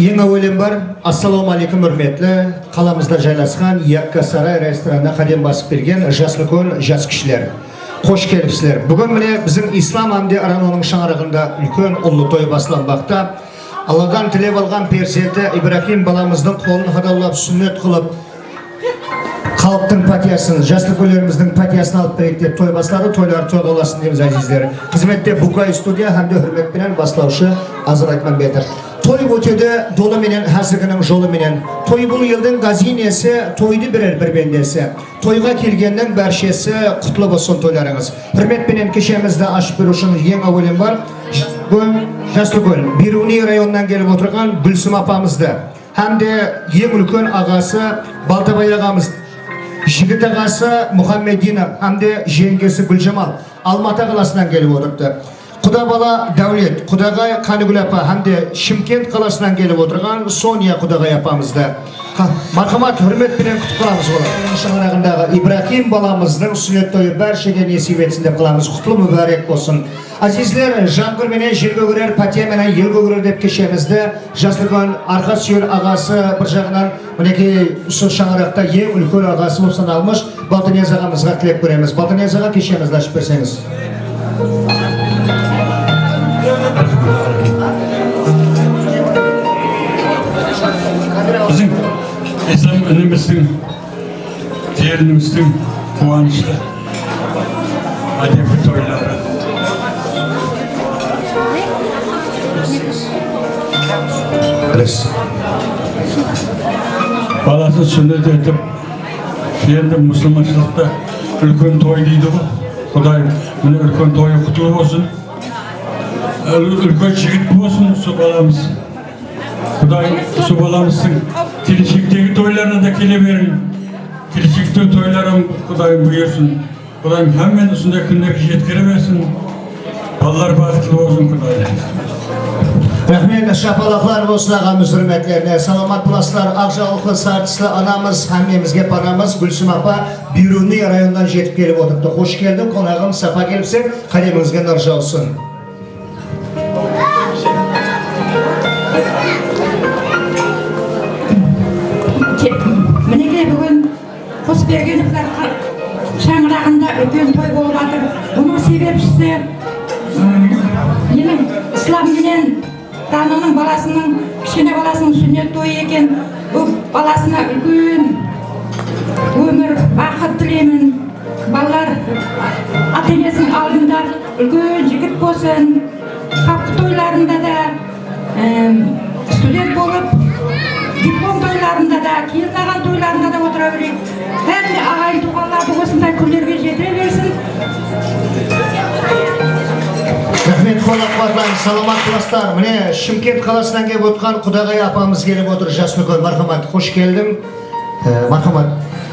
Ең әуелен бар, ассаламу алейкум үрметлі, қаламызда жайласқан Якка Сарай ресторанына қадем басып берген Жаслыкөл жас кішілер. Қош келіпсілер. Бүгін міне біздің ислам әмде араноның шаңырағында үлкен ұлы той басыланбақта. Алладан тілеп алған перзенті Ибрахим баламыздың қолын қадалап сүннет қылып, халықтың патиясын, Жаслыкөлеріміздің патиясын алып берейік деп той басылады. Тойлар тойға оласын дейміз, әзіздер. Қызметте Букай студия һәмде хүрметпенен баслаушы Азыр Айтманбетов. Той өтеді долы менен, хәзіргінің жолы менен. Той бұл елдің газинесі, тойды бірер бір бендесі. Тойға келгеннің бәршесі, құтлы болсын тойларыңыз. Хүрметпенен кешемізді ашып берушінің ең әуелен бар. Жаслыкөл, Бируни районынан келіп отырған Гүлсім апамызды. Әмде ең үлкен ағасы Балтабай ағамыз, жігіт ағасы Мұхаммедина, әмде жеңгесі Гүлжамал Алматы қаласынан келіп отырды. Құда бала Дәулет, Құдағай Қанығүл апа, әмде Шымкент қаласынан келіп отырған Сония Құдағай апамызды. Мархамат, хүрметпенен күтіп қаламыз болады. Шаңырағындағы Ибрахим баламыздың сүннет тойы бәршеге несіп етсін деп қаламыз. Құтлы мүбәрек болсын. Азизлер, жаңғыр менен жерге көрер, патия менен елге көрер деп кешемізді. Жаслыкөл арқа сүйел ағасы бір жағынан мінекей осы шаңырақта ең үлкен ағасы болып саналмыш Балтанияз ағамызға тілеп көреміз. Балтанияз аға, кешемізді ашып берсеңіз. Bizim İslam önümüzün, diğerimizin kıvançlı adebi toyları. Balası sünnet edip, şimdi Müslümançılıkta ülkün toy deydi bu. Kuday, bunu ülkün toyu kutlu olsun. Ülkün çiğit olsun su balamız. Kuday, su balamızsın. Kilişikteki toylarına da kile verin. Kilişikte toylarım Kuday buyursun. Kudayım hemen üstünde kündeki yetkiri versin. Ballar batıklı olsun Kuday. Rahmet, şapalaqlar olsun ağamız hürmetlerine. Salamat bulaslar, Akçalıqlı sartıslı anamız, hemmemizge panamız Gülsüm apa Biruni rayondan jetip gelip oturdu. Hoş geldin, konağım sapa gelipsin, kalemizge narja olsun. Мінеге бүгін Қосбергеновтар шаңырағында үлкен той болып жатыр. Бұның себепшісі менің ислам менен Рананың баласының, кішкене баласының сүннет тойы екен. Бұл баласына үлкен өмір, бақыт тілеймін. Балалар ата-енесінің алдында үлкен жігіт болсын. Халқы тойларында да студент болып, диплом тойларында да, келін ағаң тойларында да отыра берейік. Әмде ағайын туғаларды осындай күндерге жетіре берсін. Рахмет, қонақ барларың, саламат бұластар. Міне, Шымкент қаласынан келіп отқан Құдағай апамыз келіп отыр, Жаслыкөл. Мархамат, қош келдім. Мархамат.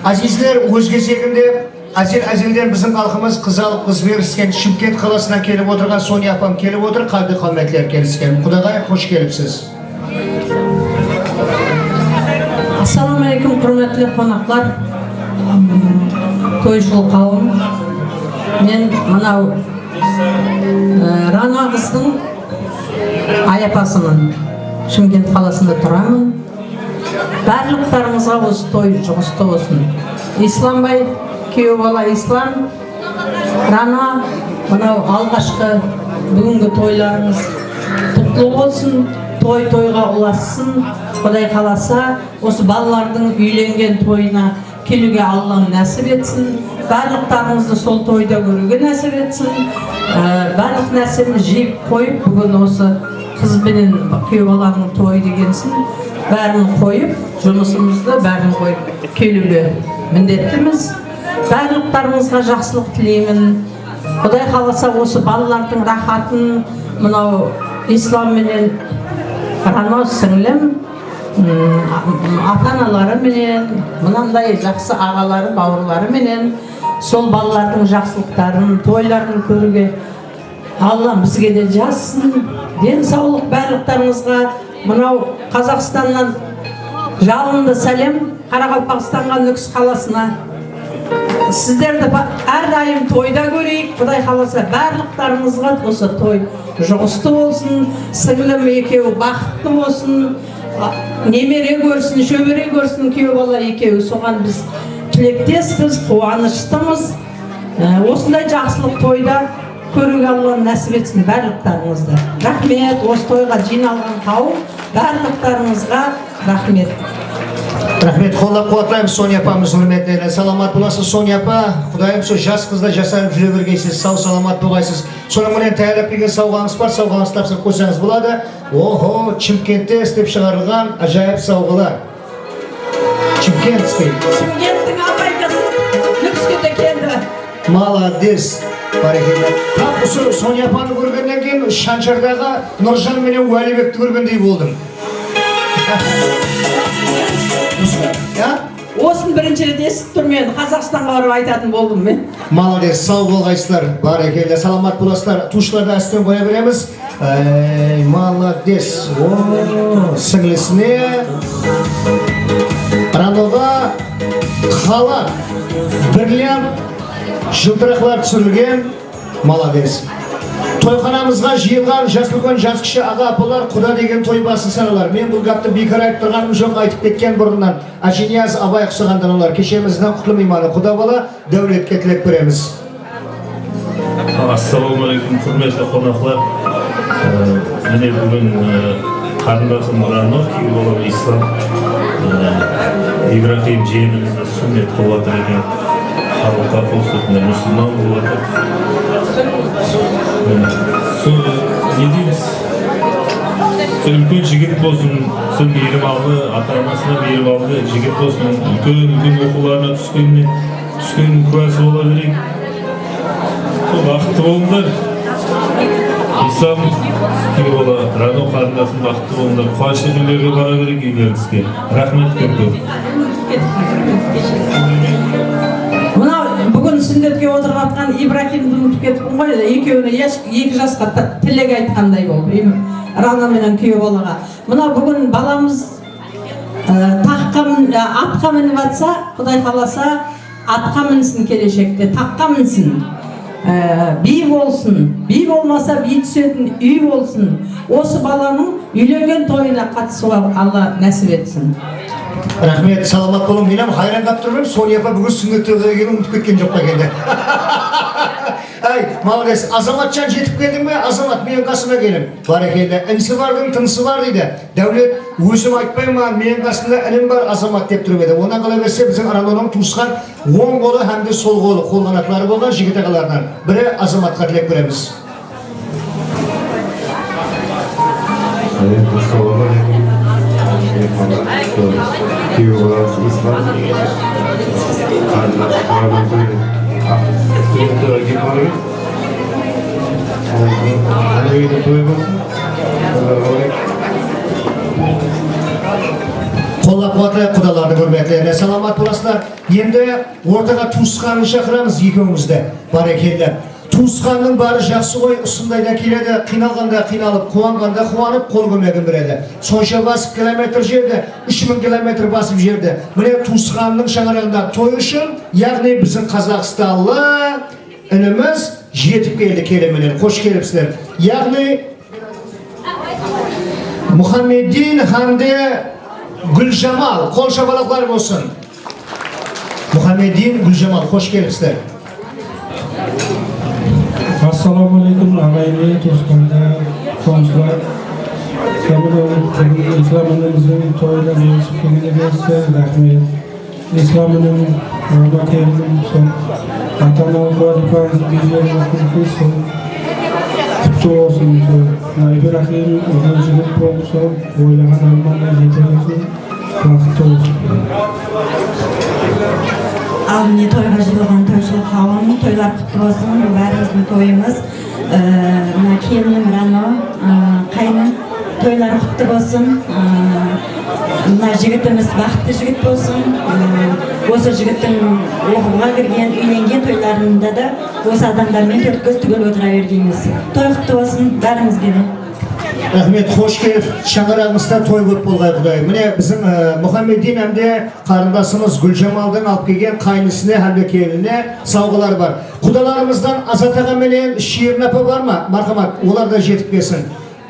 Азизлер, өз кезегінде әзелден біздің халқымыз қыз алып қыз беріскен Шымкент қаласынан келіп отырған Соня апам келіп отыр, қалды қалметлер келіскен. Құдағай, қош келіпсіз. Ассаламу алейкум, құрметті қонақтар, тойшыл қауым. Мен мынау Рана қыздың аяпасымын. Шымкент қаласында тұрамын. Барлықтарыңызға осы той жұғысты болсын. Исламбай, күйеу бала Ислам, Рана, мынау алғашқы бүгінгі тойларыңыз құтты болсын. Той-тойға ұлассын. Құдай қаласа, осы балалардың үйленген тойына келуге Аллам нәсіп етсін. Барлықтарыңызды сол тойда көруге нәсіп етсін. Барлық нәрсені жеп қойып, бүгін осы қыз бенен күйеу баланың тойы дегенсін. Бәрін қойып, жұмысымызды бәрін қойып келуге міндеттіміз. Барлықтарыңызға жақсылық тілеймін. Құдай қаласа осы балалардың рахатын, мынау ислам менен Рано сіңлім, ата-аналары менен, мынандай жақсы ағалары, бауырлары менен сол балалардың жақсылықтарын, тойларын көруге Аллам бізге де жазсын. Денсаулық барлықтарыңызға. Мынау Қазақстаннан жалынды сәлем, Қарақалпақстанға Нүкіс қаласына. Сіздерді әрдайым тойда көрейік. Құдай қаласа барлықтарыңызға осы той жұғысты болсын. Сіңлім екеуі бақытты болсын. немере көрсін, шөбере көрсін күйеу бала екеуі. Соған біз тілектеспіз, қуаныштымыз. Осындай жақсылық тойда көруге Алла нәсіп етсін барлықтарыңызды. Рахмет, осы тойға жиналған қауым барлықтарыңызға рахмет. Рахмет, қолдап қуатлаймыз Соня апамыз құрметіне. Саламат боласыз Соня апа. Құдайым сол жас қызда жасарып жүре бергейсіз, сау саламат болғайсыз. Соның менен тәйірлеп келген сауғаңыз бар, сауғаңыз тапсырып қойсаңыз болады. Охо, Чимкентте істеп шығарылған ажайып сауғалар. Чимкентский. Шымкенттің апайкасы Нүкіскеде келді. Молодец. Барекелді. Тап осы Соня апаны көргеннен кейін Шаншардағы Нұржан менен Уәлибекті көргендей болдым. Осын бірінші рет естіп тұрмен Қазақстанға барып айтатын болдым мен. Молодец, сау болғайсыздар, барекелді, саламат боласыздар. Тушыларды астын қоя береміз. Молодец. Сіңлісіне Раноға қалат, бриллиант, жылтырақлар түсірілген. Молодец. Тойханамызға жиылған жас үлкен жас кіші аға апалар құда деген той басы саналар. Мен бұл гапты бекер айтып тұрғаным жоқ, айтып кеткен бұрыннан. Ажинияз абай құсығандан олар. Кешемізден құтлы мейманы құда бала дәулетке тілек береміз. Ассалаумағалейкум, құрметті қонақтар. Міне бүгін қарындасым Рано, күйеу балам Ислам, Ибрахим жиенімізді сүннет қылып жатыр екен. Халыққа қосылтында мұсылман болып жатыр. Не дейміз? Үлкен жігіт болсын, сол мейірімалды, ата-анасына мейірімалды жігіт болсын, үлкен оқуларына түскен куәсі бола берейік. Сол бақытты болыңдар. Ислам күйеу бала, Рано қарындасым бақытты болыңдар. Қуанышты күндерге бара берейік үйлеріңізге. Рахмет көп. Бүгін сүндетке отырып атқан Ибрахимді ұмытып кетіппін ғой, екеуіне екі жасқа тілек айтқандай болды, Рана менен күйеу балаға. Мына бүгін баламыз атқа мініп атса, Құдай қаласа, атқа мінсін келешекте, таққа мінсін. Би болсын, би болмаса би түсетін үй болсын. Осы баланың үйленген тойына қатысуға Алла нәсіп етсін. Рахмет, саламат болың. Менем хайран қап тұрмын, Соня апа бүгін сүннетті келген ұмытып кеткен жоқ па келді. Молодец, Азаматжан жетіп келдің бе? Азамат, менің қасыма келім. Барекелді, інісі бардың, тынысы бар дейді. Дәулет, өзім айтпайма, менің қасында інім бар, Азамат деп тұрып еді. Онан қала берсе, біздің Араноның туысқан оң қолы һәм де сол қолы, қолғанаттылары болған жігіт ағаларынан. Бірі Азаматқа тілек береміз. Kuyuv balası Islam Kardeş Kardeş Kuyuv gitmeli Hangi toy olsun Қоллап қуатлайық құдаларды көрмектеріне. Саламат боласыздар. Енді ортаға туысқанын шақырамыз екеумізді. Барекелді. Туысқанның бары жақсы ғой, ұсындайда келеді, қиналғанда қиналып, қуанғанда қуанып, қол көмегін береді. Сонша басып километр жерді, 3000 километр басып жерді. Міне туысқанның шаңырағында той үшін, яғни біздің Қазақстанлы ініміз жетіп келді келіменен. Қош келіпсіздер. Яғни Мұхаммедин Ханде Гүлжамал, қол шабалақлар болсын. Мұхаммедин Гүлжамал, қош келіпсіздер. Assalamualaikum ағайынды туысқандар, қоншылар. İslam'ın toyda gelişip gelirse rahmet. İslam'ın rahmetinin son ata-analar vazifası bizlerin okumusu kutlu olsun. İbrahim odan jigit bolsa, oylagan armanlar yetersin. Бақытты olsun. Ал міне тойға жиылған тойшыл қауым, тойлар құтты болсын, бұл бәріміздің тойымыз. Мына келінім Рано, қайным тойлары құтты болсын. Мына жігітіміз бақытты жігіт болсын. Осы жігіттің оқуға кірген, үйленген тойларында да осы адамдармен төрт көз түгел отыра бергенбіз. Той құтты болсын, бәрімізге де. Рахмет, қош келіп, шаңырағымызда той көп болғай Құдай. Міне біздің Мұхаммедин әмде қарындасымыз Гүлжамалдың алып келген қайнысына әмде келіне сауғылар бар. Құдаларымыздан Азат аға менен Шерін апа бар ма? Мархамат, олар да жетіп келсін.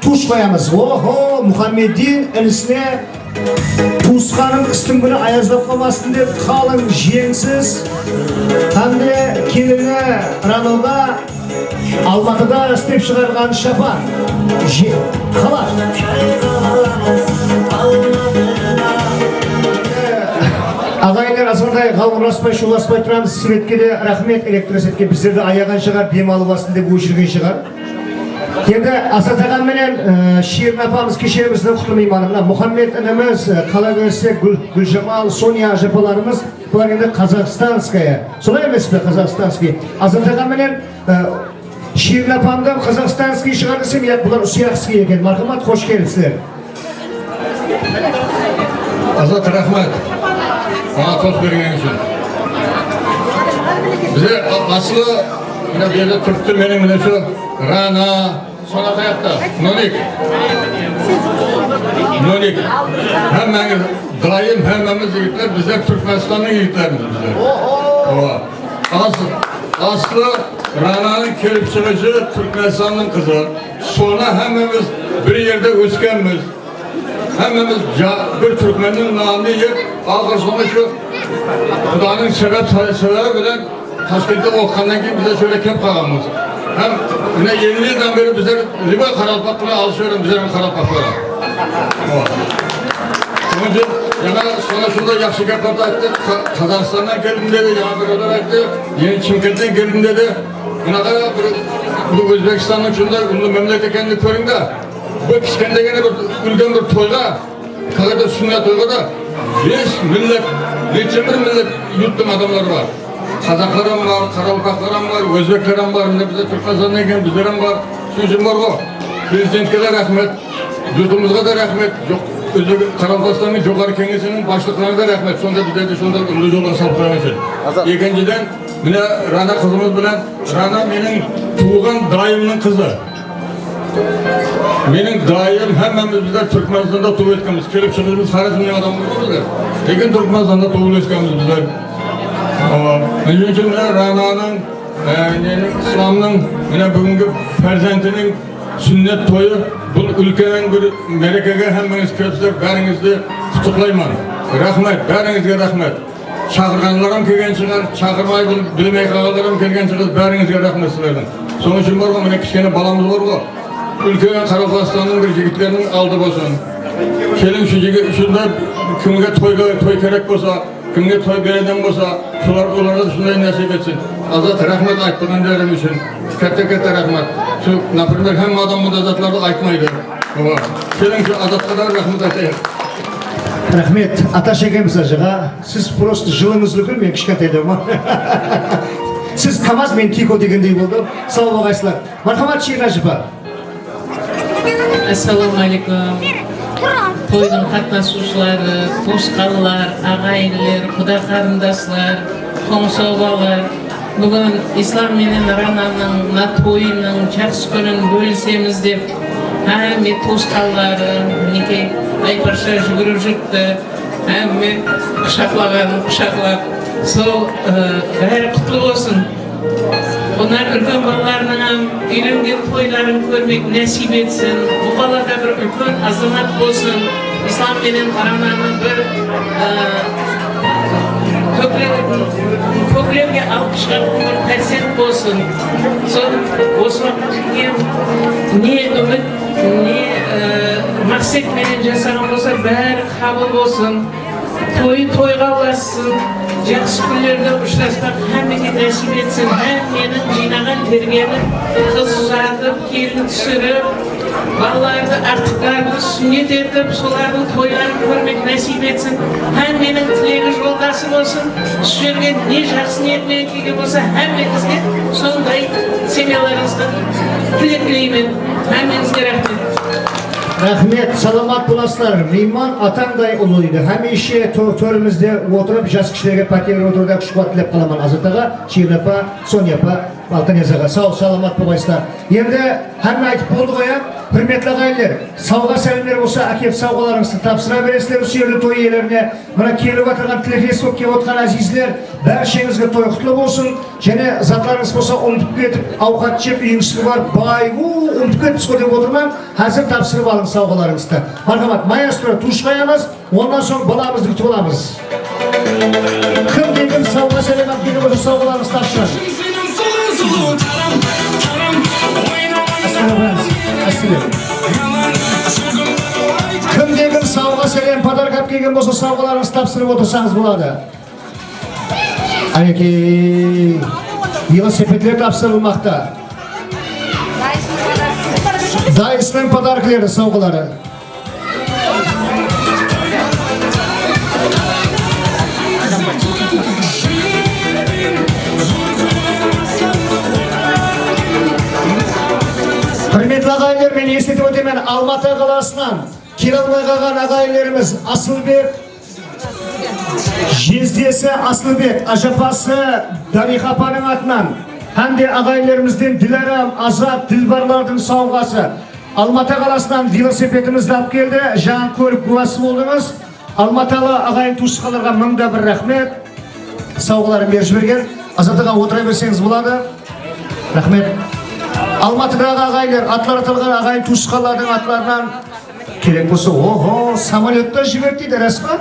туш қоямыз. Охо, Мұхаммеддин інісіне туысқаным қыстың күні аяздап қалмасын деп қалың жеңсіз қандай келіні Раноға Алматыда істеп шығарған шапан қалар. Ағайындар, азғырдай ғалымраспай, шуласпай тұрамыз. Светке де рахмет, электросетке біздерді аяған шығар, демалы басын деп өшірген шығар. Енді Асат ағам менен Ширин апамыз кешерімізді құтлы мейманымна. Мұхаммед ініміз, қала көрсе Гүлжамал, Соня ажапаларымыз, бұлар енді қазақстанская. Солай емес пе қазақстанский? Асат ағам менен Ширин апамдан қазақстанский шығар десем, бұлар ұсияқский екен. Мархамат, қош келіпсіздер. Азат, рахмет. Бana toz bergen için. Bize aslı yine bir yerde Türk'tü benim bile şu Rana, sonra hayatta Nonik. Nonik. Hemen daim hememiz yigitler, bizler Türkmenistan'ın yigitlerimiz bizler. Aslı Rana'nın kelip çıkışı Türkmenistan'ın kızı. Sonra hemimiz bir yerde öskenmiz. Hemimiz bir Türkmenin namını yiyip, ağır sonra şu Kudanın sebep bilen Taşkent'te okuyandan ki bize şöyle kep kağımız. Hem yine yeniliğinden beri bize riba karalpakla alışıyorum, bize karalpaklara. Onun için sonra şurada yakşı keparda etti, Kazakistan'dan geldim dedi, yana bir oda etti, yeni Çimkent'ten geldim dedi. Buna da bu Özbekistan'ın şunda ünlü memleketi kendi köründe. Bu kişkende gene bir ülgen bir toyga, kalırda sünnet toyga da neçe bir millet yuttum adamlar var. Kazaklarım var, Karalpaklarım var, Özbeklerim var, bize Türkmenistan'dan gelen bizlerim var. Şunun var o. Prezidentke de rahmet, yurtumuzga da rahmet, Karalpakistan'ın Jokarı Kengesi'nin başlıklarına da rahmet. Sonunda bize de şunda ünlü yoldan sapıran için. İkinciden, yine Rana kızımız bilen, Rana benim tuğan dayımın kızı. Benim daim hemmemiz bizler Türkmenistan'da tuğu etkimiz. Kelip çıkışımız Harizm'in adamımız bizler. Lekin Türkmenistan'da tuğulu etkimiz bizler. Onun için Rana'nın, İslam'ın bugünkü perzentinin sünnet toyu bu ülkenin bir merekege hemmeniz kötüler, berinizde tutuklayman. Rahmet, berinizge rahmet. Çağırganlarım kelgen çıkar, çağırmay bilmey kağalarım kelgen çıkar, berinizge rahmet sizlerden. Son için var mı? Kişkene balamız var mı? Ülkenin Karabağistan'ın bir yigitlerinin aldı bolsun. Kelin şunda kimge toy kerek bolsa, kimge toy bereden bolsa, şulara da şunday nasip etsin. Azat rahmet aytpıgan derim için. Kette rahmet. Şu napırlar hem adamın azatları aytmaydı. Kelin şu azatlara rahmet aytayım. Rahmet, Ataş ekemiz acıға. Siz просто жылыңызды көріп, мен кішкентайдамын. Siz Kamaz, мен Тико дегендей болдым. Сау болғайсыздар. Мархамат Ширин ажыпа. Ассалаумағалейкум. Тойдың қатнасушылары, туысқандар, ағайындылар, құда қарындаслар, қоңсаулар. Бүгін Ислам менен Рананың тойының жақсы күнін бөлісеміз деп, әме туысқанлары, неке Айпарша жүгіріп жүрді, әме құшақлап. Сол бәрі құтлы болсын. Onlar ülken ballarının үйленген toyların görmek nasip etsin. Bu balada bir ülken azamat olsun. İslam menen Rana'nın bir köklerge alıp çıkarıp bir persent olsun. Son осы vakitke ne ümit, ne maksat menen жасаған olsa bari kabul olsun. Toyu toyga ulaşsın. Жақсы күндерде ұшырасақ хәмеге нәсіп етсін. Менің жинаған тергенім қыз ұзатып, келін түсіріп, балаларды, артықтарды сүннет етіп, солардың тойларын көрмек нәсіп етсін. Менің тілегі жолдасы болсын. Осы жерге не жақсы ниетпен келген болса, хәмеңізге сондай семьяларыңызға тілектілеймін. Хәмеңізге рахмет. Rahmet, salamat bulasılar. Meyman atаңдай ұлылыйды. Həmişə төрімізде отырып, жас кішілерге пәтер отыруда күшқуат тілеп қаламан. Азатаға, Ширин апа, Соня апа, Алтын Язаға. Сау, саламат болғайсыздар. Енді әңгіме айтып болды ғой, Hürmetli ağaylar, savga selimler olsa akep savgalarınızı tapsıra beresler suyerli toy iyelerine, buna kelip atırgan tilekes çok kep otkan azizler, barşаңызga toy kutlu olsun. Және zatlarınız olsa unutup ketip, avukat çep uyuңsizlik var, bay, unutup ketip dep oturmam, hazır tapsırıp alın savgalarınızda. Marhamat, maestro tuş koyamız, ondan sonra balamızды kütüp alamız. Kim dedim savga selim akep olsa savgalarınızı tapsırın. Kim dedim savga selim padar kap kelgen bolsa savgalarınızı tapsırıp otursanız buladı. Aneki velosipedler tapsırılmakta. Dayısının padarkları savgaları. Hürmetli ağaylar, ben esnetip ötemen Almatı kalasından kiralmaya kalgan ağaylarımız Asılbek, Jezdesi Asılbek, Ajapası Dariha apanın atынан, hem de ağaylarımızdan Dilaram, Azat, Dilbarlardın savgası. Almatı kalasından velosipedimizde alıp geldi, Jean Körük kuvası oldunuz. Almatılı ağayın tuşqalarga mыңda bir rahmet. Savgalarını berip bergen. Azatıga отыра берсеңiz болады. Rahmet. Almatıдағы ağaylar, atlar atılған ağayın tuşqalarının atlarından керек болса, oho, самолетта жіберді дейді, рас па?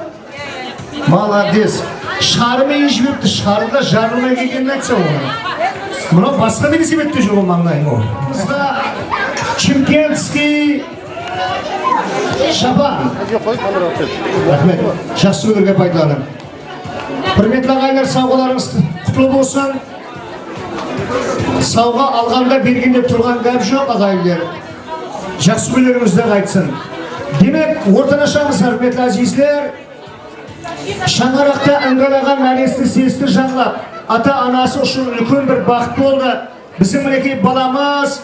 Молодец. Шарымен жіберді, шарында жарылмай келгенін айтса оны. Мынау басқа велосипедте жүр ол маңдайың ол. Бізда Чимкентский Шабан. Рахмет. Жақсы көрерге пайдаланып. Құрметті ағайлар, сауғаларыңыз құтлы болсын. Сауға алғанда бергенде тұрған гәп жоқ ағайлар. Жақсы көреріңізді қайтсын. Демек, ортанашамыз, құрметті азизлер, шаңырақта ыңғалаған нәресті сесті жаңлап, ата-анасы үшін үлкен бір бақыт болды. Біздің мінекей баламыз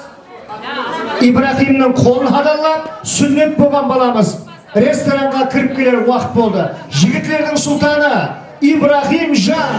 Ибрахимнің қолын хадалап, сүннет болған баламыз ресторанға кіріп келер уақыт болды. Жігітлердің сұлтаны Ибрахим Жан.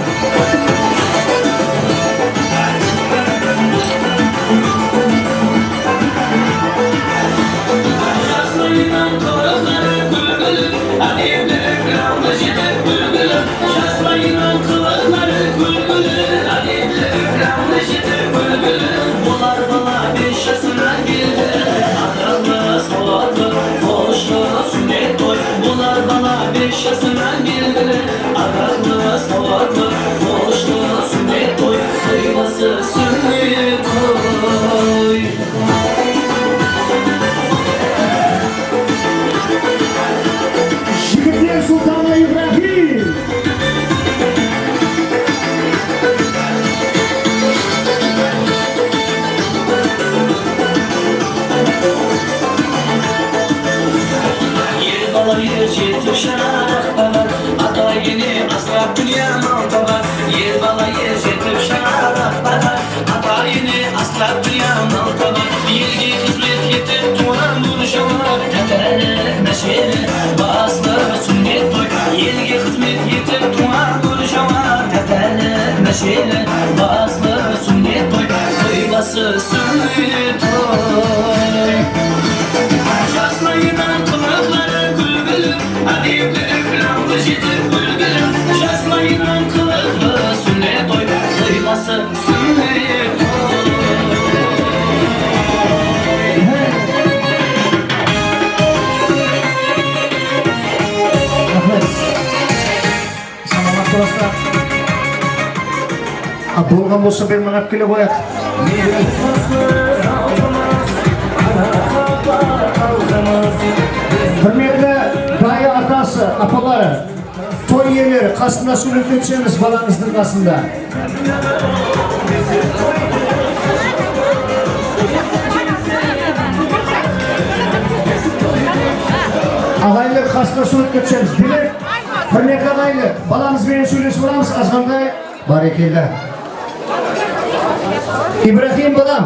Жігіттер сұлтаны Ибрахим. Baslı sünnet toy, toybası sünnet toy. Jaslayınan kılıkları gülgülüm, adibleri planlı jitir gülgülüm. Jaslayınan kılıklı sünnet toy, toybası sünnet toy. Selamat dostlar. Болған болса бір мыңап келе қояқ. Құрметті дайы атасы, апалары, той иелері қасында сурет өтсеңіз балаңыздың қасында. Ағайлар қасында сурет өтсеңіз. Демек, құрметті ағайлар, балаңызбен сөйлесіп оламыз, азғандай барекелді. İbrahim balam,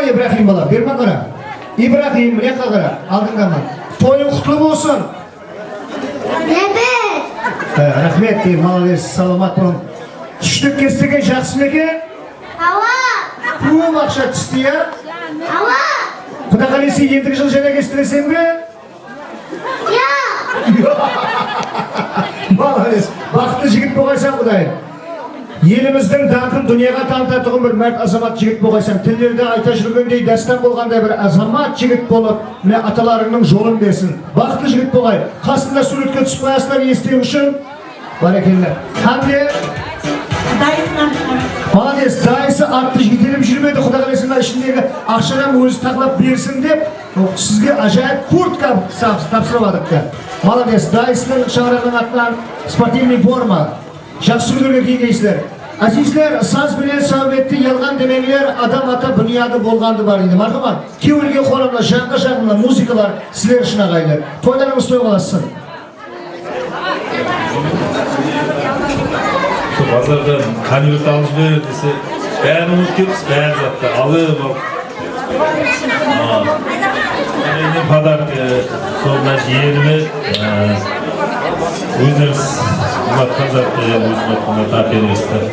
İbrahim balam, bir bakara. İbrahim, ne kadar? Aldın gama. Toyun kutlu olsun. Rahmet deyim, malades, salamat olun. Düştük kestike, jaksı meke? Hava. Kuğum akşa tüstü ya? Hava. Құда қалесе ендігі жыл және кестіресен бе? Молодец. Бақытты жігіт болғайсан Құдайым. Еліміздің даңқын дүнияға танытатын бір мәрт азамат жігіт болғайсан. Тілдерде айта жүргендей дастан болғандай бір азамат жігіт болып, міне аталарыңның жолын берсін. Бақытты жігіт болғай. Қасында суретке түсіп қоясыздар естеу үшін. Барекелді. Қанде? Молодец, дайысы атты жетеліп жүрмеді, Құда қалесінің ішіндегі ақшадан өзі тақлап берсін деп, сізге ажайып куртка тапсырып адық. Молодец, дайысының шаңырағының атынан спортивный форма. Жақсы күндерге кейгейсіздер. Әзизлер, саз білен сәуметті елған демеңлер адам ата бұнияды болғанды бар дейді. Марқыман, кеуілге қорамла, жаңға музыкалар сілер үшін ағайлы. Тойларыңыз той қаласын. Базардан конверт алып жібер десе, бәрін ұмытып кетіпсіз, бәрін затты алып алып. Мен подарок сол мына жиеніме өздеріңіз ұнатқан затты өзіме әперіңіздер.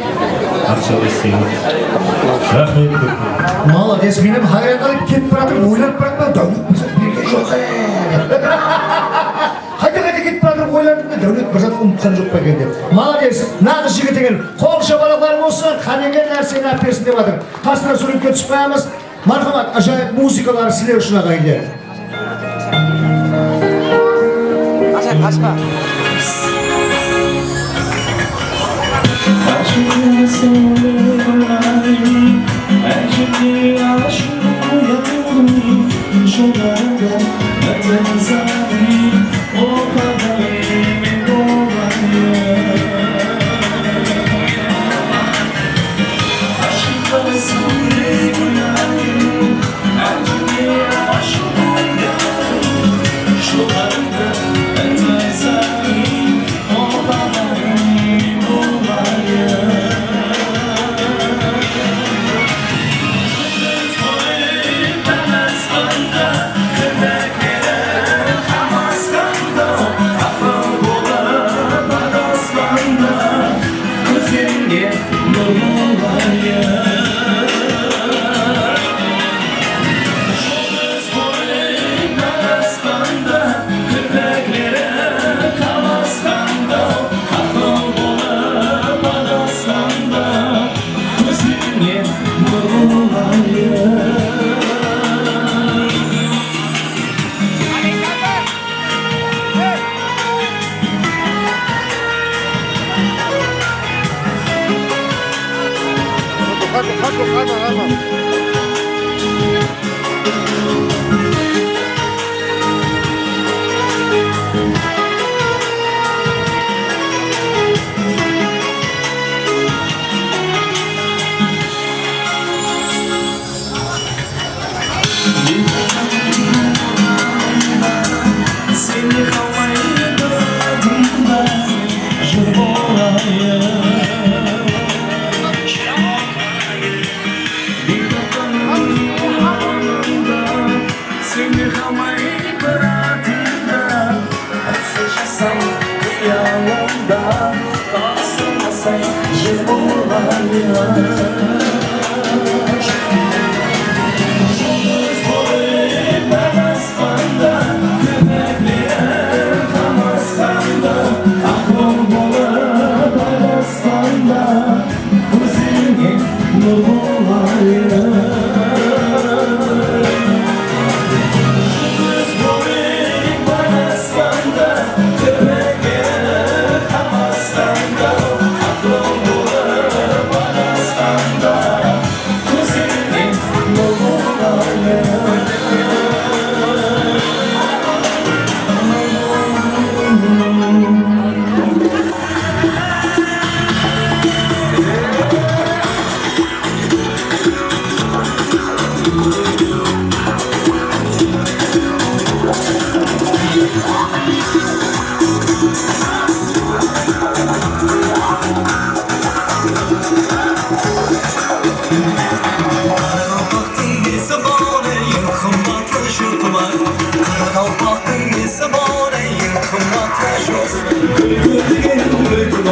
Ақшалы істеймін. Рахмет көп. Молодец, менің хайран қалып кетіп баратыр, ойлап баратыр, дәулет бірзат берген жоқ. Қайта кетіп баратыр, ойлардың дәулет бірзат ұмытқан жоқ па екен деп. Молодец, нағыз жігіт екен. Қол шабалақлар болсын, қанеген нәрсені әперсін деп жатыр. Қасына суретке түсіп қоямыз. Мархамат, ажайып музыкалары сілер үшін ағайынды. Қашпа. Gülgül diyen gülgül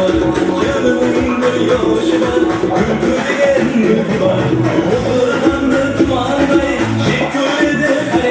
var, okuldan da tumanday, şekil edip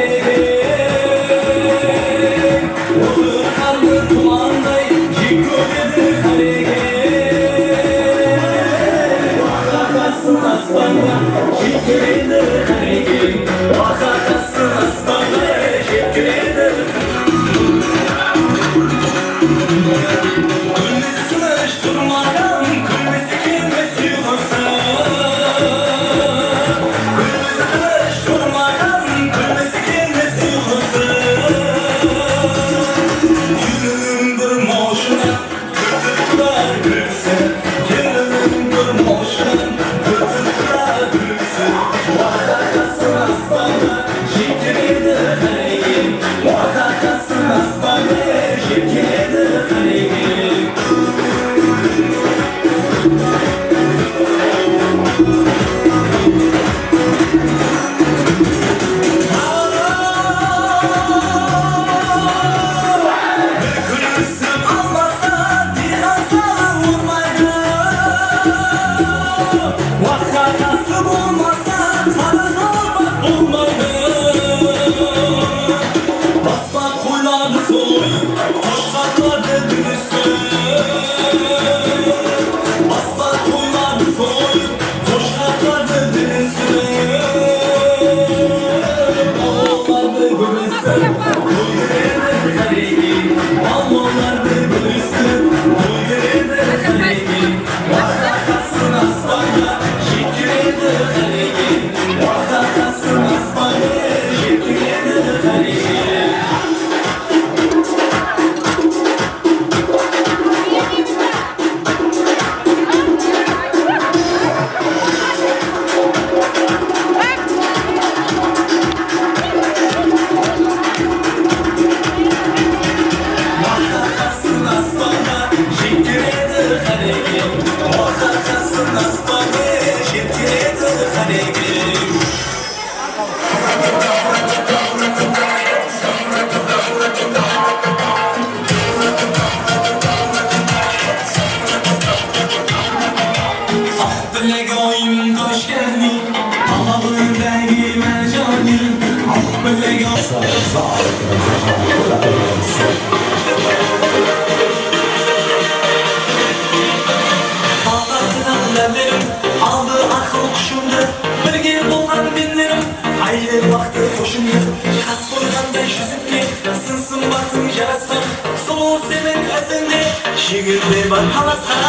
Aldı akıl kuşumdu, birge bolgan benlerim. Ayrı vakti hoşumdu, kas koyganday yüzümge, sınsın batın yarastan. Solu senin özünde, şigirde var kalasan.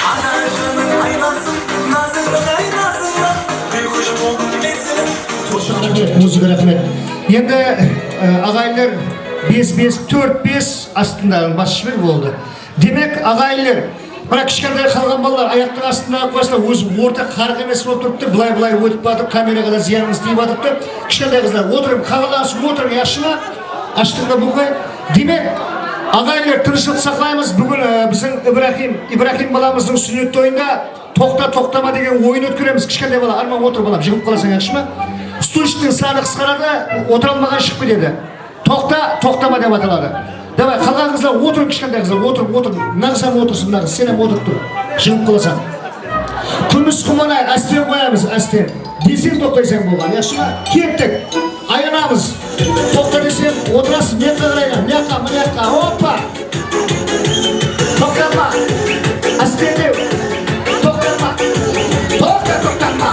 Anacının aynasın, nazının aynasından. Bir kuş buldum bensenim. Muzika rahmet. Endi agaylar 5-5-4-5 astında başşibir boldu. Demek agaylar mana kichkintoy qolgan bolalar oyoqning ostidan qo'ysalar o'zi o'rta qarg'a emas bo'lib turibdi, bulay o'tib batib, kameraga da ziyonimiz tegib batibdi. Kichkintoy qizlar o'tirib, qag'ilashib o'tirib, yaxshimi? Ashtiqda bugun. Demak, agaylar tirishib saqlaymiz. Bugun bizning Ibrohim bolamizning sunnat to'yida to'xtama degan o'yin o'tkazamiz. Kichkintoy bola, armon o'tirib bolam, jig'ib qolasan yaxshimi? Stulishning soni qisqaradi, o'tira olmagan chiqib ketadi. To'xtama deb ataladi. Давай, қалған қыздар отырып, кішкентай қыздар отырып. Нағызам отырсын, нағыз, сен hem отырып тұр. Жығып қаласаң. Күміс құманай, әстен қоямыз, әстен. Десең тоқтайсаң болған, яқшы ма? Кеттік, айынамыз. Тоқта десең, отырасыз, мекқа қарайна, мекқа, опа! Тоқтама, әстендеу. Тоқтама, тоқтама.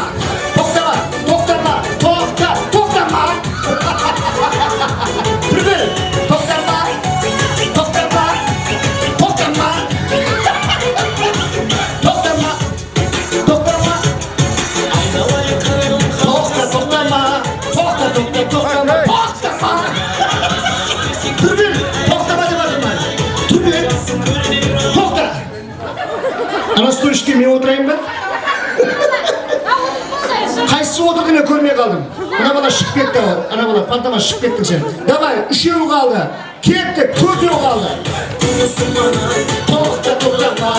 Anasturishga men o'tirayinmi? Qaysi o'tirdilar ko'rmay qoldim. Ana bola chiqib ketdi, ana bola pantama chiqib ketdi sen. Davay, 3 qoldi. Ketdi, 4 qoldi. To'xtama.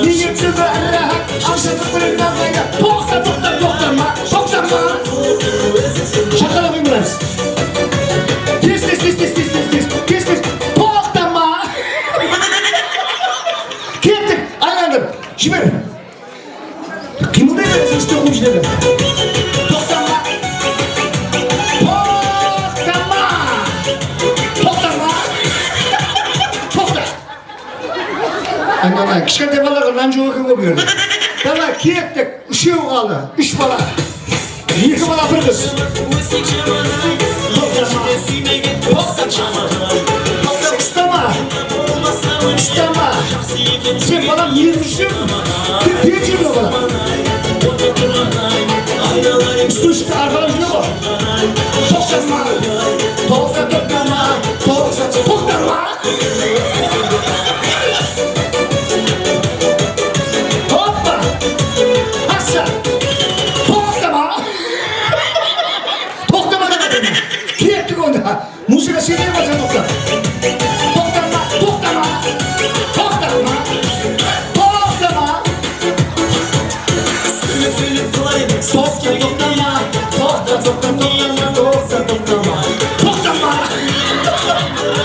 Yigitchi va rahat, ashaqqa qo'ygan qayda. To'xtama. Chaqaloq bo'lamiz. Tez. To'xtama. Ketdik, aylandim. Jibir. Qimildaymiz, istiq qo'yishlar. To'xtama. Ana, kichkintoy bolalarga nanjo o'qib berdi. Davay, ketdik. 3 qoldi. 3 bola. 2 bola, 1 qiz. To'xtama. Sen balam yirmişim. Geçir mi bana? Üstü arkadaşına bak. Toxtama. Hoppa. Hassa. Toxtama da dedim. Kiyettik onda. Musika seni yapacağım toxtama.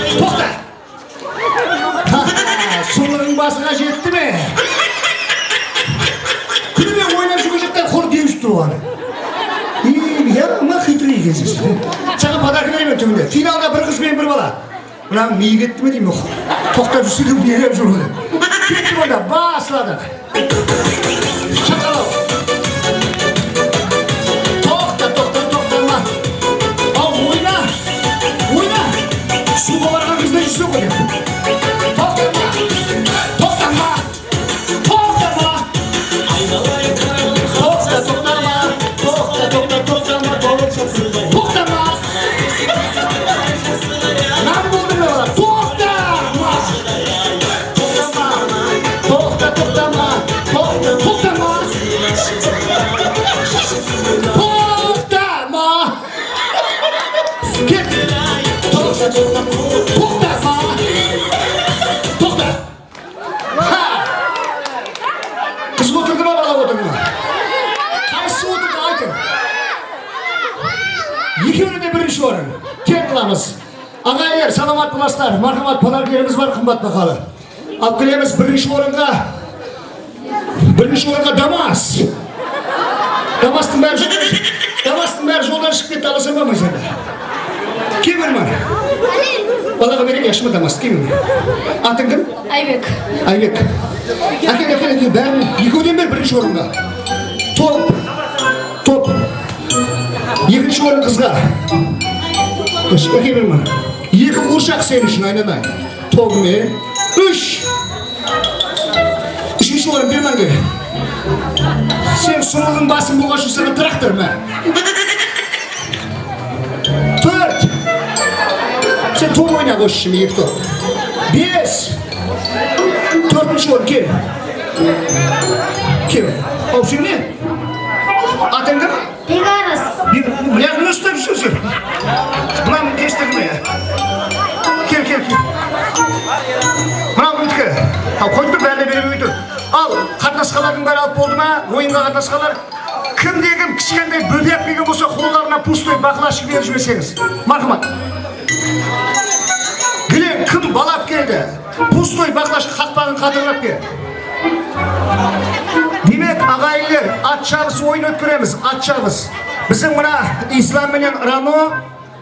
Toxta! Suların basına jetti mi? Külüme oynap çıkacaklar, kor demiş duvarı. İyi ya, ama hıtırı yiyeceğiz. Sana patakını түбінде. Финалда бір қыз бен бір бала. Мына миы кетті ме деймін. Тоқтап жүрсе де беріп жүр ғой. Кетті онда басладық. Шақалау. Тоқтама. Ал ойна. Суға барған қызда жүрсе ғой. Ағайлар, саламат боласыздар. Мархамат подаркаларымыз бар, қымбат бағалы. Алып келеміз бірінші орынға Дамас. Дамастың бәрі жолдан шығып кетті, аласа болмай сенде. Кем өлман? Балаға берек, яшыма Дамас, кем өлман? Атың кім? Айбек. Әке, бәрін екеуден бер бірінші орынға. Топ. Екінші орын қызға. Әке берман. Екі қуыршақ сен үшін айнанай. Тобымен. Үшінші орын берман кері. Сен сұлығын басын болға жүрсені трактор ма? 4. Сен топ ойна қошы шыны екі топ. 5. 4-ші орын кел. Ал сен не? Атың кім? Бегарас. Яғын өстіп жүрсің. Бұнан естігіне. Кел. Мынау күндікі. Ал қойды бәріне беріп өйді. Ал қатынасқалардың бәрі алып болды ма? Ойынға қатынасқалар. Кім-де-кім кішкентай бөбек беген болса қолдарына пустой бақылашық беріп жіберсеңіз. Мархамат. Білем, кім балап келді? Пустой бақылашық қақпағын қатырлап кел. Демек, ағайлар, ат шабыс ойын өткіреміз, ат шабыс. Біздің мұна Ислам менен Рано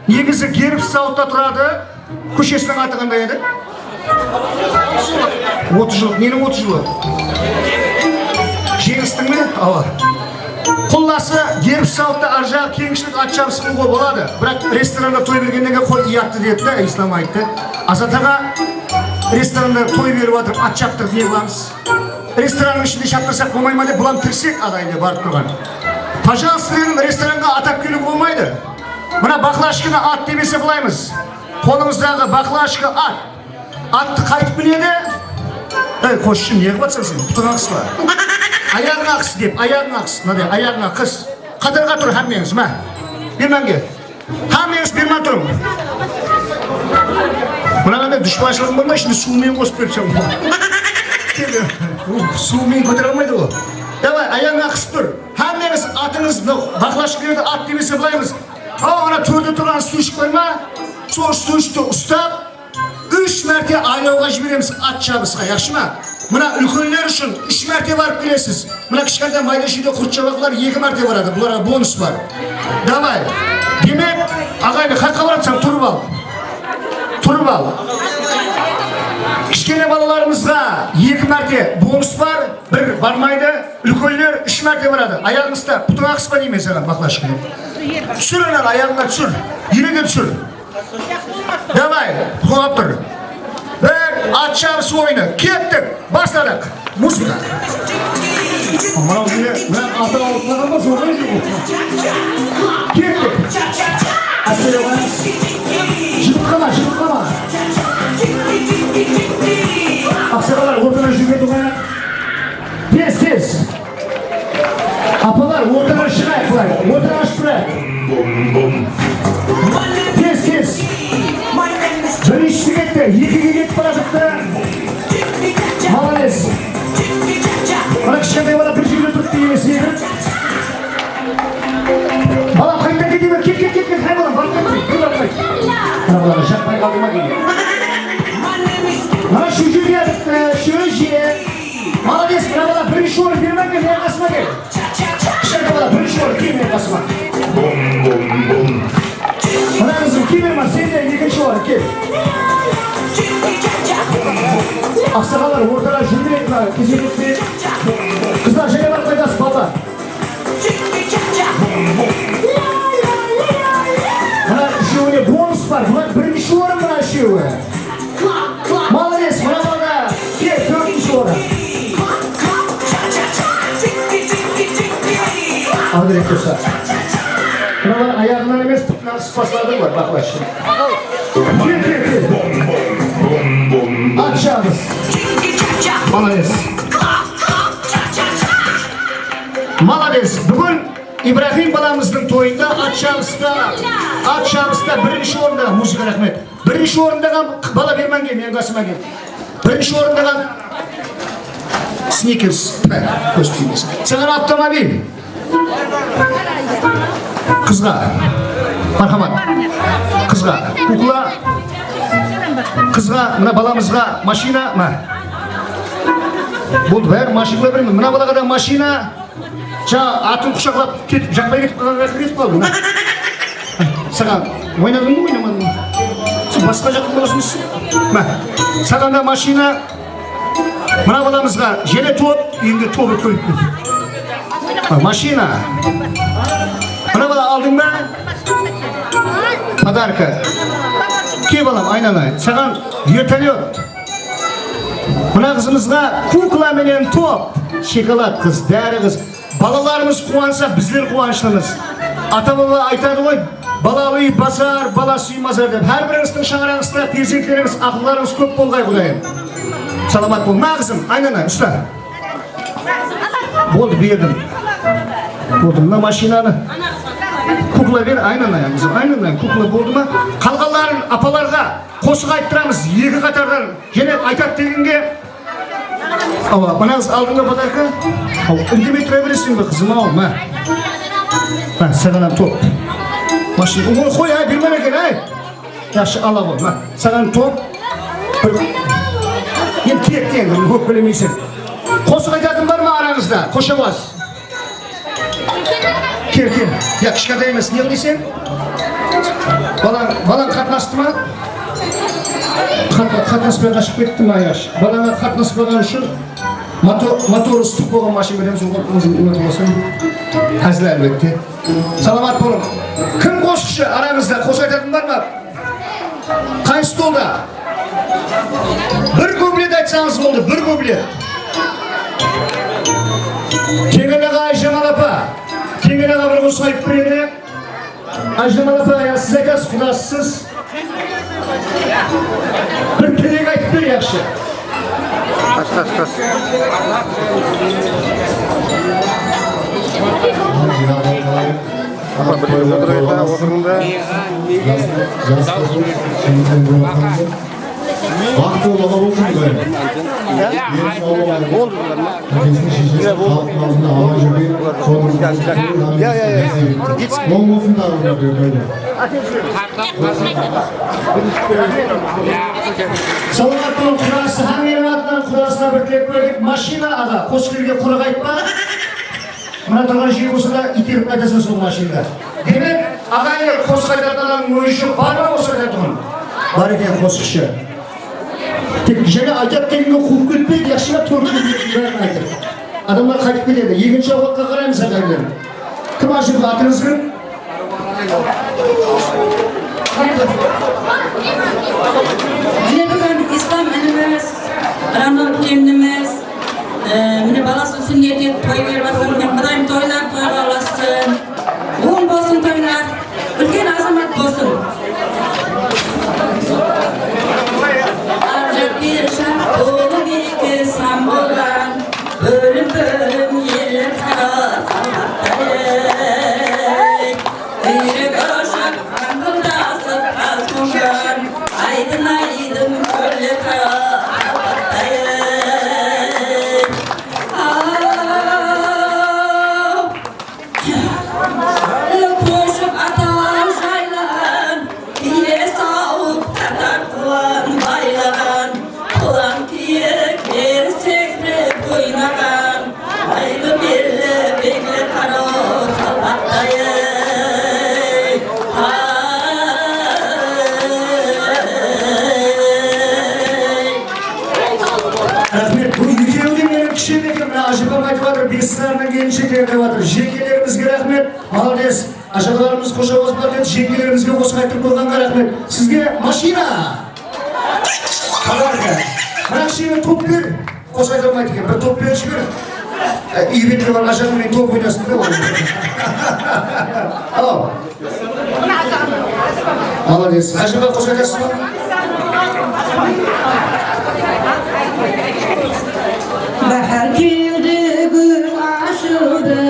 негізі Гербс сауытта тұрады. Көшесінің аты қандай еді? 30 жыл. Ненің 30 жылы? Жеңістің мен? Ала. Құлласы Гербс сауытта аржағы кеңшілік ат шабыс қылуға болады. Бірақ ресторанда той бергендегі қой иятты деді, Ислам айтты. Азатаға ресторанда той беріп атыр, ат шаптырып не қыламыз? Ресторанның ішінде шаптырсақ болмай ма деп бұлам тірсек ағайынды барып тұрған. Пожалуйста, ресторанға атап келуге болмайды. Мына бақылашқыны ат демесе бұлаймыз. Қолымыздағы бақылашқы ат. Атты қайтып біледі. Қосшы, не қылатсам сен? Бұтын ақысы бар. Аяғын ақысы деп, аяғын ақысы. Аяғын ақыс. Қатарға тұр, хәммеңіз, ма? Бермәнге. Хәммеңіз бермән тұрым. Мынағанда дүшпашылығым болмай, şimdi суымен қосып берсем. Суымен көтер алмайды ғой. Давай, аяғын ақысы тұр. Хәммеңіз атыңыз бақылашқылерді ат демесе бұлаймыз. Ана төрде тұрған стучк қойма, сол стучкті ұстап, 3 мәрте айлауға жібереміз ат шабысқа, яқшы ма? Мына үлкенлер үшін 3 мәрте барып келесіз. Мына кішкентай майда шүйде құрт шабақлар 2 мәрте барады, бұларға бонус бар. Давай. Демек, ағайды, қаққа баратсаң тұрып ал. Кішкене балаларымызға 2 мәрте бонус бар, 1 бармайды, үлкенлер 3 мәрте барады. Аяғыңызда бұтың ақыспа деймен саған бақылашқы. Түсір анан, аяғыңа түсір, ереге түсір. Давай, қоғап тұр. Бір ат шабысы ойыны, кеттік, бастадық. Музыка. Мынау мені, мен аты алып ба, зорғай жоқ. Кеттік. Әсіреуға. Жыбыққама. Ақсақалар, ортана жүргенді қойна. Тез. Апалар, ортана шығайық бұлай. Ортана ашып тұрайық. Тез. Біріншісі кетті, екіге кетіп бара жатты. Молодец. Мына кішкентай бала бір жерде тұрып емес еді. Балам, қайта кете бер, кет, қай балам, барып кетті, бір бармайды. Мына баланы жатпай қалды ма келе. Мына шөже. Молодец, мына бала бірінші орын бермәң мен қасыма кел. Кішкентай бала бірінші орын кел мен қасыма. Мына қызым кел. Kiberman sen de ikinci var ki. Aksakalar ortalar jürgünek var. Kesinlikle. Kızlar şöyle var koydası baba. Buna şu ne bonus var. Buna birinci şu var buna şu. Молодец, buna bana. Gel dördüncü var. Al direkt dostlar. Buna bana ayağından emez tutlar spaslardım var. Bak bak şimdi. Gel. Açacağız. Молодец. Молодец. Bugün İbrahim balamızın toyunda Atşabıs'ta birinci orunda müzik rahmet. Birinci orunda bala vermen gel, men kasıma gel. Birinci orunda Sneakers, kostümüz. Sana avtomobil. Kızga. Marhamat. Kızga. Kukla. Kızga, mına balamızga maşina mı? Bu ver maşina vermem. Mına balaga da maşina. Atın kuşaklap ketip, jakmaya ketip kaldı. Sana oynadın mı oynamadın mı? Sen başka jaklı bolasmışsın. Sana da maşina. Mına balamızga jele top, indi topu koyup. Maşina. Mına bala aldın mı? Padarka. Ki balam aynen. Sana vertolyot. Mına kızımızga kukla menen top. Şokolad kız, deri kız. Balalarımız kuvansa bizler kuvançlımız. Ata baba aytadı koy. Balayı basar, bala suymazar deb. Her birinizдің şağırаңызda перзентlerimiz, ақылlarыңыз көп болғай құдайым. Salamat бол. Ма kızım, aynen usta. Болды бердім. Болды мына машинаны. Kukla ver, aynen kızım, aynen kukla болды ма? Қалғанларын апаларға қосық айттырамыз, екі қатардан. Және айтат дегенге Ава, мына қыз алдыңғы подарка. Үндемей тұра бересің бе қызым ау, ма? Саған топ. Машина, оны қой, бермен екен, Yaxşı, ала бол, ма? Саған топ. Енді керектен, көп білемейсің. Қосық айтатын бар ма араңызда? Қошабас. Керкен. Я кішкентай емес, не қылдайсың? Балаң қатынасты ма? Қатынаспай қашып кетті ма, Аяш? Балаңа қатынаспаған үшін моторы ыстық болған машина береміз, өзің ұнатып алсаң. Әзіл әлбетте. Саламат болың. Кім қосықшы араңызда? Қосық айтатын бар ма? Қай столда? Бір куплет айтсаңыз болды, бір куплет. Кеңеліға Айжамал апа. Кеңеліға бір қосық айтып береді. Айжамал апа, сіз айтасыз, құдасыз. Bir tilek aytып бер, yaxshi. Vakti olalı olsun böyle. Oldu Salamat bolun kurası, hangi atlan kurasına bir tilek verdik. Maşina ağa, koskilge kurak aytma. Mına тұрған жер болса да итеріп қайтасың сол машинада. Демек, ағайын қосық айтатынның мойышы бар ма осы айтатұғын? Бар екен қосықшы. Тек және айтат дегенге қуып кетпейді, яқшылап төртіп бәрін айтып. Адамдар қайтып кетеді. Екінші ауатқа қараймыз ағайын. Кім ашып атыңыз кім? Mine bugün İslam önümüz, Ramazan kendimiz, mine balası sünneti toy verip atın, Kudayım toylar toyga olasın, uğun bolsun toylar, ülken azamat bolsun. Arjak bir şart dolu iki sambolan, bölüm bölüm yerler karatamaktayım. Yürek aşak, kandırlasın, Ажаларымыз қожауыз бар деді, жеңгелерімізге осы айтып қойғанға рахмет. Сізге машина! Қаларға. Бірақ шеге топ бер. Қос айта алмайды екен, бір топ бер жібер. Үйретке бар ажалымен топ ойнасын да ол. Ал. Молодец. Ажалға қос айтасыз ба? Bahar keldi, gül açıldı,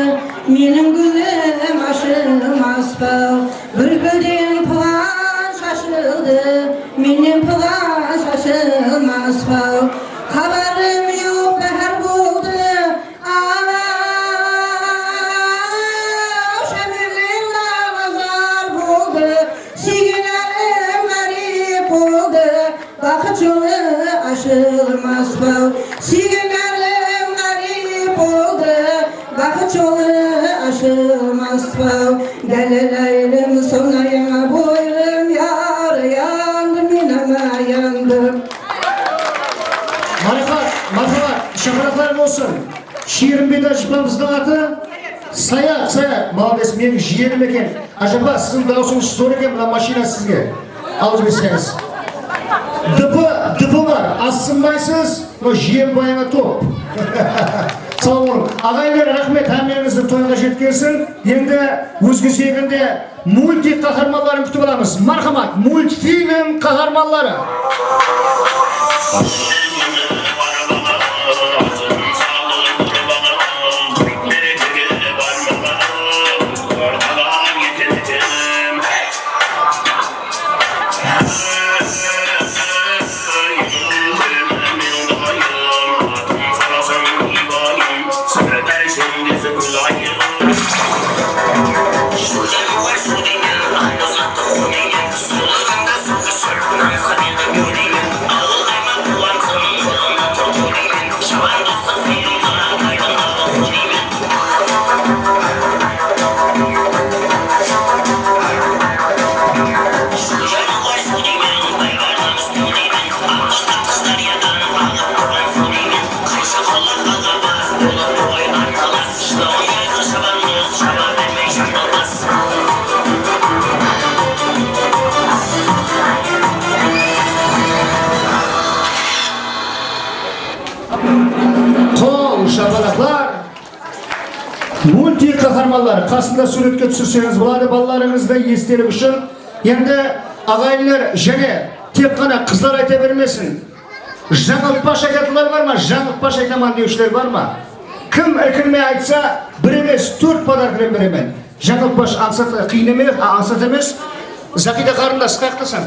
benim gülüm açılmaz bal. Bülbülden puan şaşıldı, benim puan şaşılmaz bal. Haberim yok, bahar buldu, şemirlim nazar buldu, sigilerim garip oldu, vakit yolu aşılmaz bal. Sigilerim garip oldu, vakit yolu aşılmaz bal. Deleleylim sonayına boylum, yar yandım, inama yandım. Marhamat, şakaraklarım olsun. Şiirin bir de ajipamızın adı Sayat. Молодец, men jiyenim eken. Ajaba, sizin dağısınız zor eken, bu maşina sizge. Alır beseniz. Dıpı var, asılmaysız, o jiyen bayana top. Sağ olun. Ağaylar rahmet, hamlerinizді toyға жеткенсін. Енді өзге сегінде мультик қаһарманларын күтіп аламыз. Мархамат, мультфильм қаһарманлары. Мультик қаһарманлары қасында суретке түсірсеңіз болады балаларыңызды естелік үшін. Енді ағайындар және тек қана қыздар айта бермесін. Жаңылтпаш айтатындар бар ма? Жаңылтпаш айтаман деушілер бар ма? Кім іркілмей айтса, бір емес, 4 подаркілен беремен. Жаңылтпаш ансат қиын емес, ансат емес. Зақида қарындас қаяқтасың?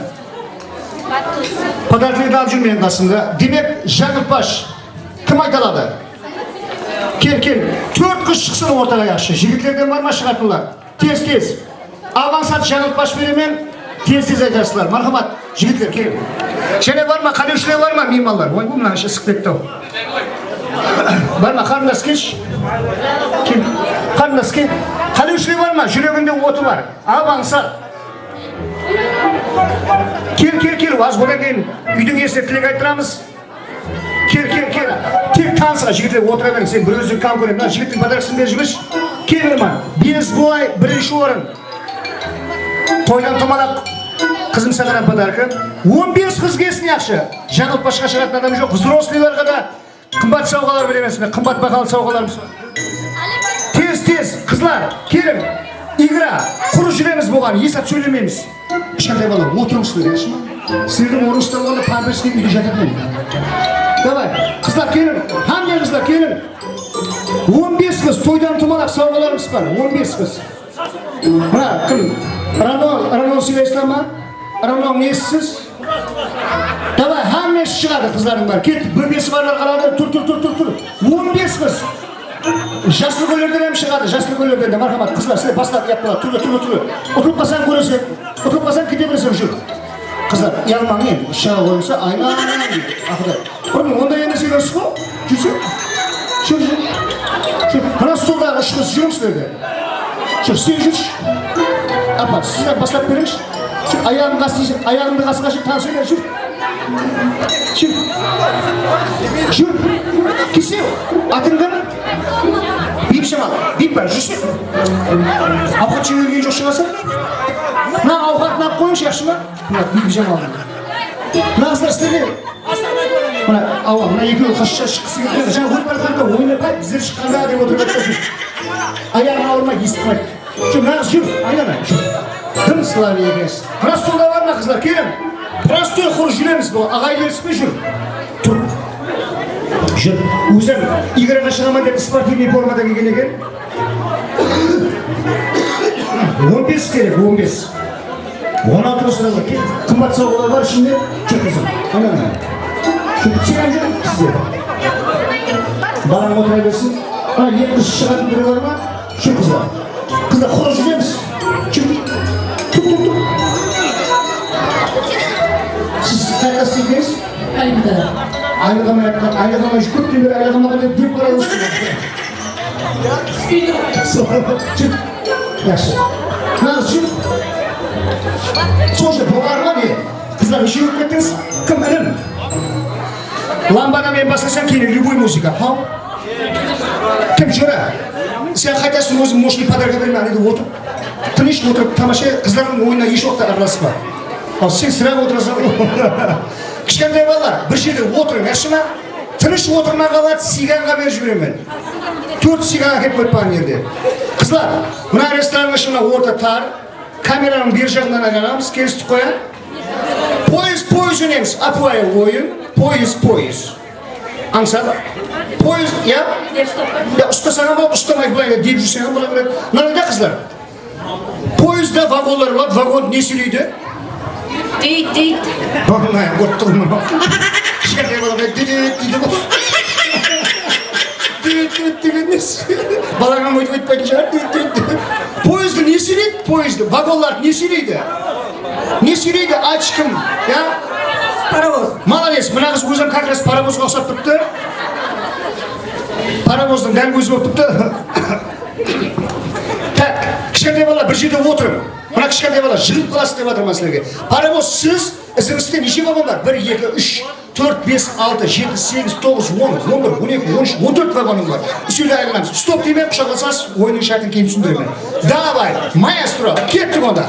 Подаркілерді алып жүрмеген қасында. Демек, жаңылтпаш кім айталады? Кел, 4 қыз шықсын ортаға яқшы. Жігітлерден бар ма шығатынлар? Тез. Авансат жаңылтпаш беремен, тез айтасылар. Мархамат, жігітлер, кел. Және бар ма, қалеушілер бар ма, мейманлар? Ой, бұл мына ісік беттау. Бар ма, қарындас келші? Кел, қарындас кел. Қалеушілер бар ма? Жүрегінде оты бар. Авансат. Кел, аз болған кейін үйдің есіне тілек айттырамыз. Кел. Тек танысыға жігітлер отыра берің, сен бір өзің кам көрем. Жігіттің подаркасын бер жүрмеш. Кел берман, бейсбой бірінші орын. Тойдан томалап, қызым сағанан подаркы. 15 қыз келсін яқшы. Жаңылтпашқа шығатын адам жоқ. Взрослыйларға да қымбат сауғалар береміз. Қымбат бағалы сауғаларымыз. Тез, қызлар, келің. Игра, құры жүреміз болған, есат сөйлемеміз. Кішкентай бала, отырыңыздар, яқшы ма? Сіздердің орынсыздар болғанда памперске үйде жататын. Давай, қызлар келін, hamma қызлар келін. 15 қыз, тойдан тумалақ сауғаларымыз бар, 15 қыз. Мына, кім? Рано сөйлейсіздер ма? Рано несіз? Давай, hamma шығады қызлардың бар. Кет, бір бесі барлар қалады, тұр. 15 қыз. Жасыл көйлерден әм шығады, жасыл көйлерден де. Мархамат, қызлар, сіле бастап яппала, тұр. Отырып қалсаң көресің, отырып қалсаң кете бересің, жүр. Қыздар, ялмаң ең, шаға қойымса, айнан дейді, ақыдай. Бұрын, онда енді сен ұрсы қо? Жүр. Қана столдағы үш қыз жүріңіздерді. Жүр, сен жүрші. Апа, сіздер бастап беріңші. Аяғымды қасыға жүр, таныс өйлер, жүр. Жүр. Кесеу, атың кім? Bipşemal. Bip var. Жүрсün. Avukat çevirgen жоқ шығасың. Мына ауқатын алып қойыңшы жақсы ма? Мына Бипшемал. Мына қыздар істеме. Мына ауа, мына екеуі қашша шыққысы келді. Жаңа өліп бара жатқанда ойнап қайт, біздер шыққанда деп отырып жатыр. Аяғын ауырмай естімайды. Жүр, мына қыз жүр, айнала. Дым сылап екенсіз. Мына столда бар ма қыздар? Келін. Простой құр жүреміз бұл. Ағай беріспей жүр. Тұр. Жүр. Өзім играға шығамын деп спортивный формада келген екен. 15 керек, 15. 16 сұрауға кел. Қымбат сауғалар бар ішінде. Жүр қызым. Айнала. Сен жүр сіздер. Балаң отыра берсін. Екі шығатын түрі бар ма? Жүр қыздар. Қыздар құр жүреміз. Жүр. Тұр. Siz kaç ekiniz? Ayda. Aylıqama жүкіп демер, aylıqamaға деп дөп бара өстім. Жүр. Яқшы. Нағыз жүр. Сол же болғарыма не? Қыздар үші өтіп кеттіңіз? Кім ілім? Ламбада мен басқасан кейін любой музыка. Хау? Кім жүра? Сен қайтасын өзің мощный подарка берме, әледі отырып. Тыныш отырып, тамаша қыздардың ойына еш уақытта араласпа. Ал сен сірап отырасың. Кішкентай балалар, бір жерде отырың, яқшы ма? Тыныш отырмай қалады, сиганға беріп жіберемін. 4 сиганға кеп қойып жерде. Қыздар, мына ресторанның ішіне орта тар, камераның бер жағынан айналамыз, келістік қоя. Поезд ойнаймыз, апуайы ойын, поезд. Аңсады? Поезд, я? Я ұстасаңа ма, ұстамай бұлайға деп жүрсеңа бұлай береді. Мынандай қыздар, поездда вагонлар болады, вагон не сөйлейді? Дейт. Болмай, ұттығым мұны. Кішкентай балаға дейді бұл. Дейт деген несі? Балаңа өйтіп өйтпайтын шығар, дейт. Поезді не сөйлейді? Поезді, вагонларды не сөйлейді? Не сөйлейді? Ачкім, я? Паровоз. Молодец, мына қыз өзім как раз паровозға ұқсап тұрыпты. Паровоздың дәл көзі болып тұрыпты. Так, кішкентай бала бір жерде отырың. Мына кішкентай бала жығып қаласыз деп жатырмын сіздерге. Паровоз сіз, ізіңізде неше вагон бар? 1, 2, 3, 4, 5, 6, 7, 8, 9, 10, 11, 12, 13, 14 вагоның бар. Үшеуді айырғанымыз. Стоп деймен, құшақласаңыз, ойының шартын кейін түсіндіремін. Давай, маэстро, кеттік онда.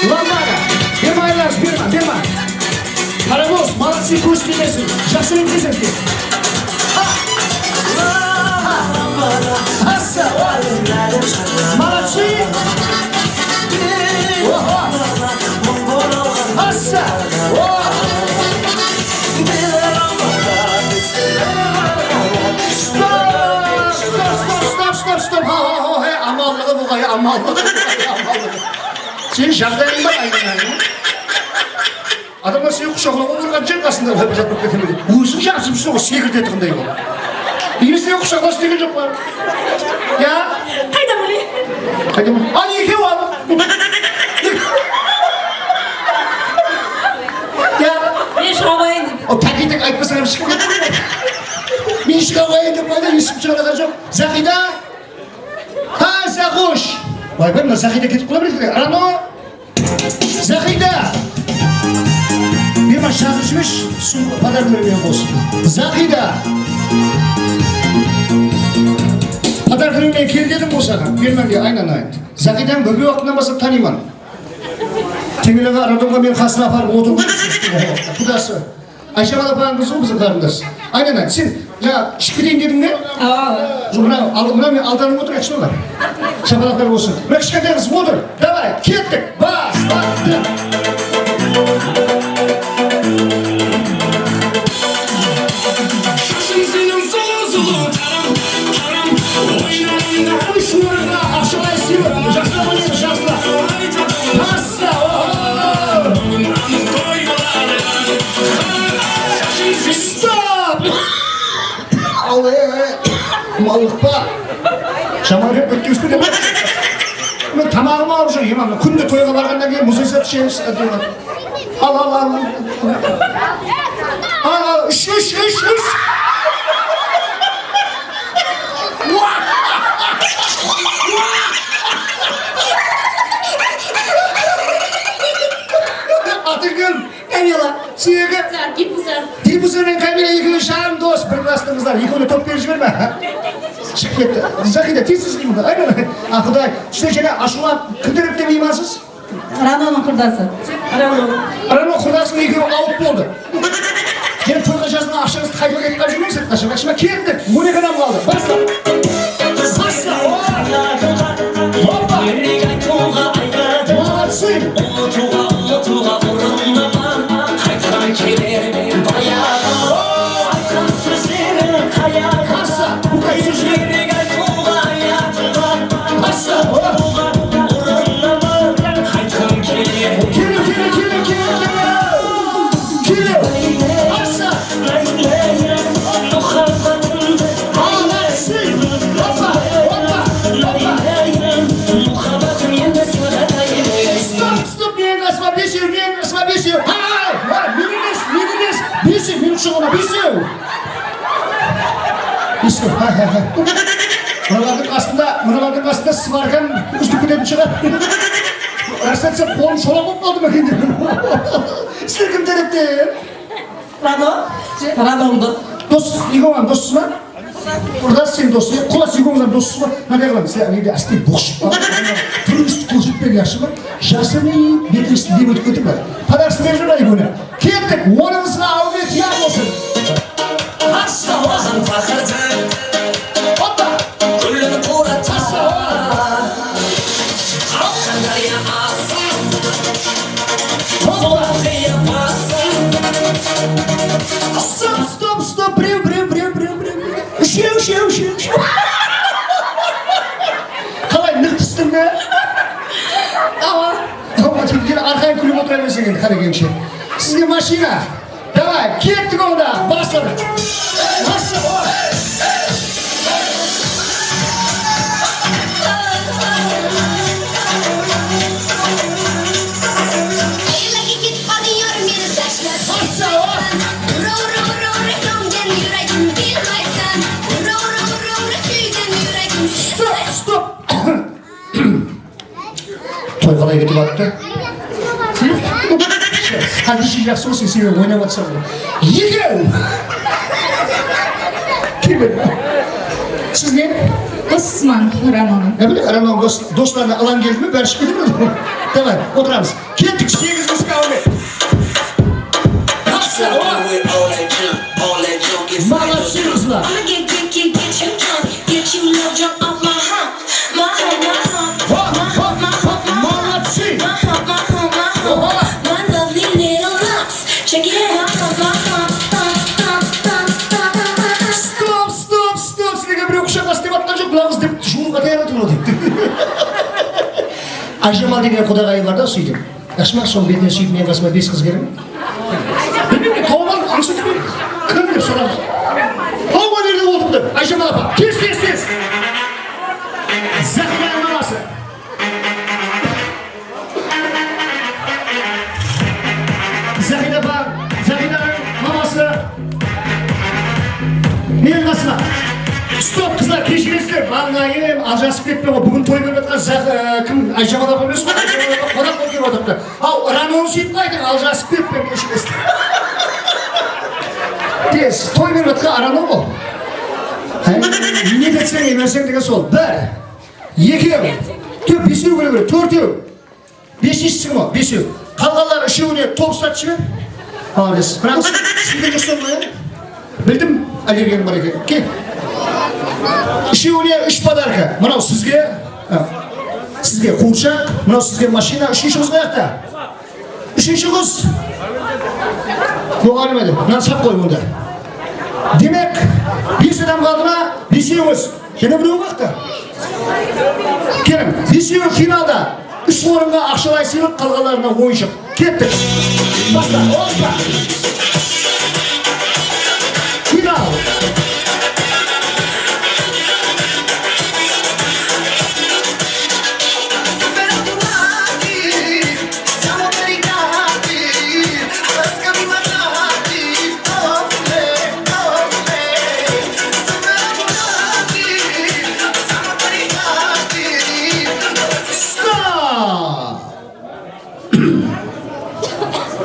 Ламбада, берма айларыз, берма. Паровоз, молодцы, көз келесің, жақсы өткізің де. Молодцы! Assa! Stop! Amallığı bu gaya, amallığı. Senin жағдайың бар айналайын. Адамдар сені құшақлауға болған жерқасында болып жатып кетемеді. Өзің жақсы бір соғы секірте тұғындай бол. Емесіне құшақлас деген жоқ бар. Я? Қайда біле? Ал екеу ал. Мен шыға қояйын деп. Тәкетек айтпасам шығып кетті. Мен шыға қояйын деп қойды, ешім шығараған жоқ. Зақида? Ха, Зақуш! Ойбай, мына Зақида кетіп қола береді. Рано? Зақида! Берма шағыр жібеш, подаркалар мен болсын. Зақида! Подаркалар мен кел дедім болсаға. Бермәнге айналайын. Зақиданың бөбе уақытынан басып таниман. Теңеліға Радонға мен қасына апарып отырып жүрсіз. Құдасы. Айша балапаның қызы ғой біздің қарындас. Айналайын, сен жаңа ішкідейін дедің бе? Мына мен алданып отыр, әкші олар. Шапалақтар болсын. Мына кішкентай қыз отыр. Давай, кеттік. Бастаттық. Ашылай сүйір. Жақсыла ойнайды, жақсыла. Пасса, стоп! Малықпа. Жамарып өтті үсті деп. Мен тамағым алып жүр, емам. Күнде тойға барғаннан кейін мұзайсат ішеміз. Ал. Үш. Атыңгүл, Камила, сүйегі. Дипуза мен Камила екеуі шағым дос, бір кластыңыздар, екеуіне топ беріп жіберме. Çıkıp ketdi. Zahida tez qilinglar. Aynan. Ah Xudoy, sizlar yana ashula qidirib deb yeymansiz? Ranoning qurdasi. Rano qurdasini ikkovi olib bo'ldi. Yana to'yga jazma ashingizga qaytib ketib qolmaysiz. Tashqarishma ketdi. Buni qanam qoldi. Basta. Basta. Hoppa. Молодцы. Mınalarning aslında sıvargan üstü kütüp çıkar. Rastlatsa қолым шолақ болып қалды ма екен деп. Сіздер кім деректе? Раноңды. Дос, екеуің доссыз ба? Орда сен досы, құлас екеуіңнен доссыз ба? Мынандай қыламын, сіздер әнеде әсте боқшып ба? Тұрғысты қылшып бер яшы ба? Жасыны бетіңізді деп өтіп кетіп ба? Подарсын бер жүрай көне. Кеттік, оныңызға ауылы тияр болсын. Аса уақын тақырды. Опа! Күлін қора таса. Алқандайя аса. Опа! Стоп, біреу. Үшеу. Қалай, нық түстің бе? Ава, арқайын күліп отыра берсең енді, қара кеңше. Сізге машина. Давай, кеттік онда, бастады. Той қалай кетіп атты? Қазір жақсы болсын, сен ойнап атсам. Екеу! Келбеді. Сіз не? Досысман Раноның. Біле, Раноның достарына алан келді ме, бәрі шығып кетіп ме? Давай, отырамыз. Кеттік, 8 бізге ауылы. Молодцы, қызлар. Стоп, сізге біреу құшақ бастап атқан жоқ, бұлағыз деп жуылға таяқ отыр деп. Айжамал деген құдағайы бар да, сөйтіп. Яшмақ сол бетіне сөйтіп, мен қасыма 5 қыз келем. Білмеймін, тауып алып, аңсы деп едік. Кім деп сұрамыз. Тауға nerede болдым деп. Айжамал апа, тез. Захияның мамасы. Захид апа, Захиданың мамасы. Менің қасыма. Стоп, қыздар, кешіресіздер. Маңайым, ажасып кетпе ғой. Бүгін той көріп жатқан кім? Айжамал апа емес қой. Айжамал апа қонақ болып келіп отырыпты. Ал, Раноны сөйтіп қайтың, ажасып кетпе, кешіресіздер. Тез, той көріп жатқан Рано ғой. Не детсең, емерсең деген сол. 1, 2, 4, 5 келе береді, 4. 5-шісің ғой, 5. Қалғанlar үшеуіне топ ұстатшы ме? Алыңыз. Бірақ сіздерге ұстамай. Білдім, аллергияң бар екен. Ке. Үшеуіне 3 подарка. Мынау сізге қуыршақ, мынау сізге машина. Үшінші қыз қаяқта? Үшінші қыз. Мұғалім. Мынаны сап қой мұнда. Демек, 5 адам қалды ма? 5-еуіңіз. Және біреу қаяқта? Келім, 5-еуі финалда. 3 орынға ақшалай сыйлық, қалғандарына ойыншық. Кеттік. Баста, опа. Финал.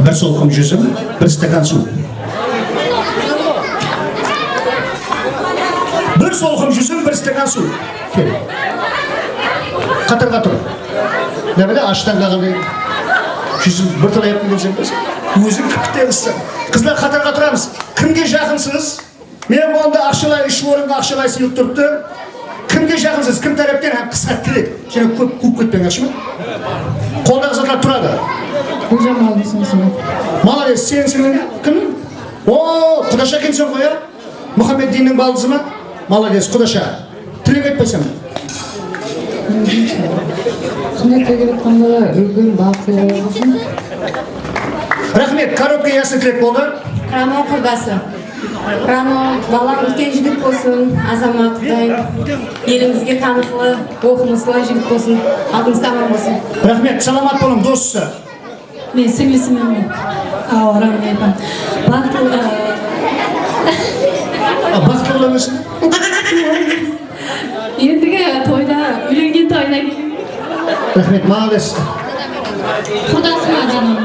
Bir solqum жүзім, bir stakan su. Bir solqum yüzüm, bir stakan su. Kel. Қатарға тұр. Ne böyle açtan kaldı. Yüzüm bir tala yapın diyeceğim. Өзің кіптеңізсің. Қыздар қатарға тұрамыз. Кімге жақынсыз? Мен болда ақшалай үш орынға ақшалай сыйлық тұрыпты. Кімге жақынсыз? Кім тараптан? Қысқа тілек. Және көп кетпеңізші ме? Қолдағы затлар тұрады. Гүлжан Малдысың. Молодец, сенсің кім? О, Құдаша екенсің ғой, а? Мұхаммеддиннің балдызы ма? Молодец, Құдаша. Тілек айтпайсың. Қызмет келіп жатқанда үлкен бақылы болсын. Рахмет, коробка ясы тілек болды. Рано құрдасы. Рано балам үлкен жігіт болсын, азамат Құдай. Елімізге танықлы, оқымыслы жігіт болсын, алдыңыз тамам болсын. Рахмет, саламат болың, досы. Мен сіңлісімін. Рахмет. Бақытты боламысың? Ендігі тойда, үйленген тойда келем. Рахмет, молодец. Құрдасыма жаным.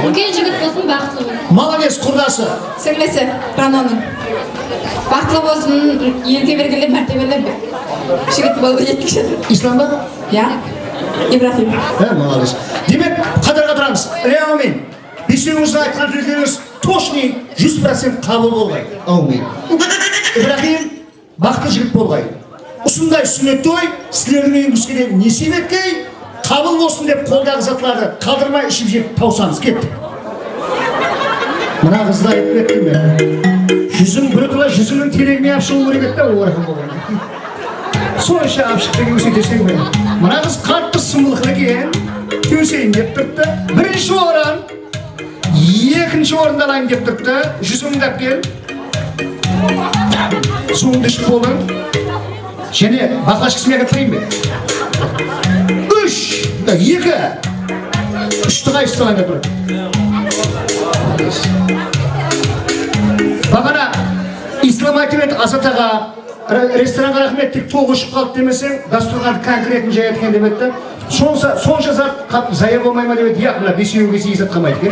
Үлкен жігіт болсын, бақытлы болсын. Молодец, құрдасы. Сіңлісі, Раноның. Бақытлы болсын, елге бергілі мәртебелі жігіт болды жеткіші. İslam ба? Я, Ибрахим. Молодец. Демек, қатарға тұрамыз. Аумин. Бесеуіңізді айтқан тілектеріңіз точный 100% қабыл болғай. Аумин. Ибрахим, бақытты жігіт болғай. Осындай сүннет той, сіздердің үйіңізге несіп еткей, қабыл болсын деп қолдағы затларды қалдырмай ішіп жеп таусаңыз. Кет. Мына қызды айтып еттім мен. Жүзің бір тұла жүзіңнің терегіне апшығы керек етті, ол орақын болған. Сонша апшық деген өсетесең мен. Мына қыз қатты сұмылық екен, төсейін деп тұрыпты. Бірінші орын, екінші орынды алайын деп тұрыпты. Жүзіңді әпкен. Соңды ішіп болың. Және бақлашқысымен әкетпейін бе? Үш, екі. Үшті қайсы салайын тұрып. Бағана ислам айтып Азатаға ресторанға рахмет тек тоғы ұшып қалды демесең, дастұрған конкретін жай еткен деп етті. Сонша зат зая болмай ма деп еді, яқ, мына бесеуге сейіз атқамайды кен.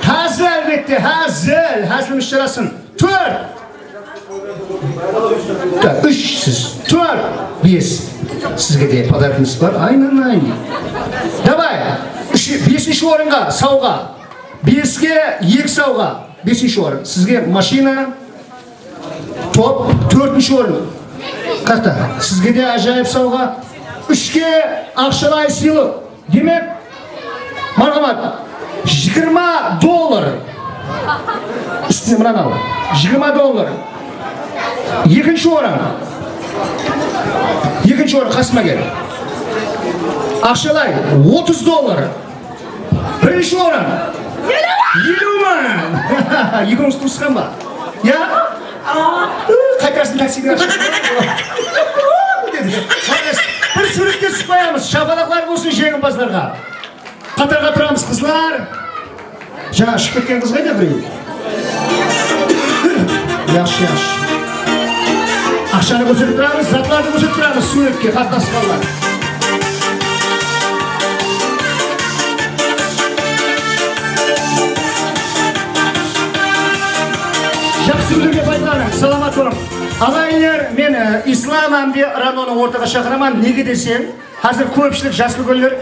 Хәзіл әлбетте, хәзіліміз жарасын. 4. 3 сіз. 4. 5. Сізге де подаркыңыз бар. Айнан. Давай. 5-ші орынға, сауға. 5-ге 2 сауға. 5-ші орын. Сізге машина, топ. 4-ші орын. Қақта. Сізге де ажайып сауға. 3-ге ақшалай сыйлық. Демек, марғамат, $20. Үстіне мұран ал. $20. Екінші орын. Екінші орын қасыма кел. Ақшалай $30. Бірінші орын. 50 мың. Екіңіз туысқан ба? Я? Қайтарсын таксиге ашып. Бір суретке түсіп қоямыз. Шапалақлар болсын жеңімпаздарға. Қатарға тұрамыз қызлар. Жаңа ұшып кеткен қыз қайда біреу? Яш. Ақшаны көтеріп тұрамыз, затларды көтеріп тұрамыз суретке қатынасқанlar. Жақсы күндерге пайдаланыңыз, саламат болың. Ағайындар, мен Ислам әмде Раноның ортаға шақырамын. Неге десем, қазір көпшілік жас үлкендер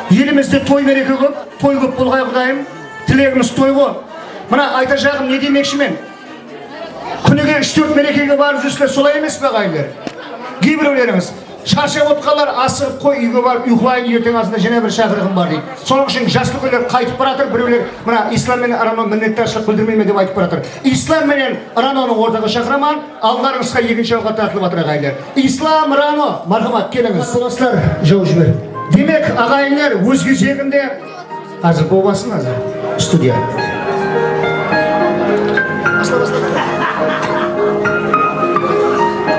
елімізде той мереке көп, той көп болғай құдайым. Тілегіміз той ғой. Мына айта жағым не демекші мен? Күніге 3-4 мерекеге барып жүрсілер, солай емес пе ағайындар? Кейбіреулеріңіз шаршап отқандар асығып қой үйге барып ұйқылайын ертең азында және бір шақырғым бар дейді. Соның үшін жас үлкендер қайтып баратыр, біреулер мына Ислам мен Раноның міннеттаршылық білдірмейме деп айтып баратыр. Ислам менен Раноның ортаға шақырамын, алдарыңызға екінші ауға тартылып жатыр ағайындар. Ислам, Рано, мархамат, келіңіз. Соластар, жау жібер. Демек, ағайындар, өзге жегінде азыр болмасын азыр студия.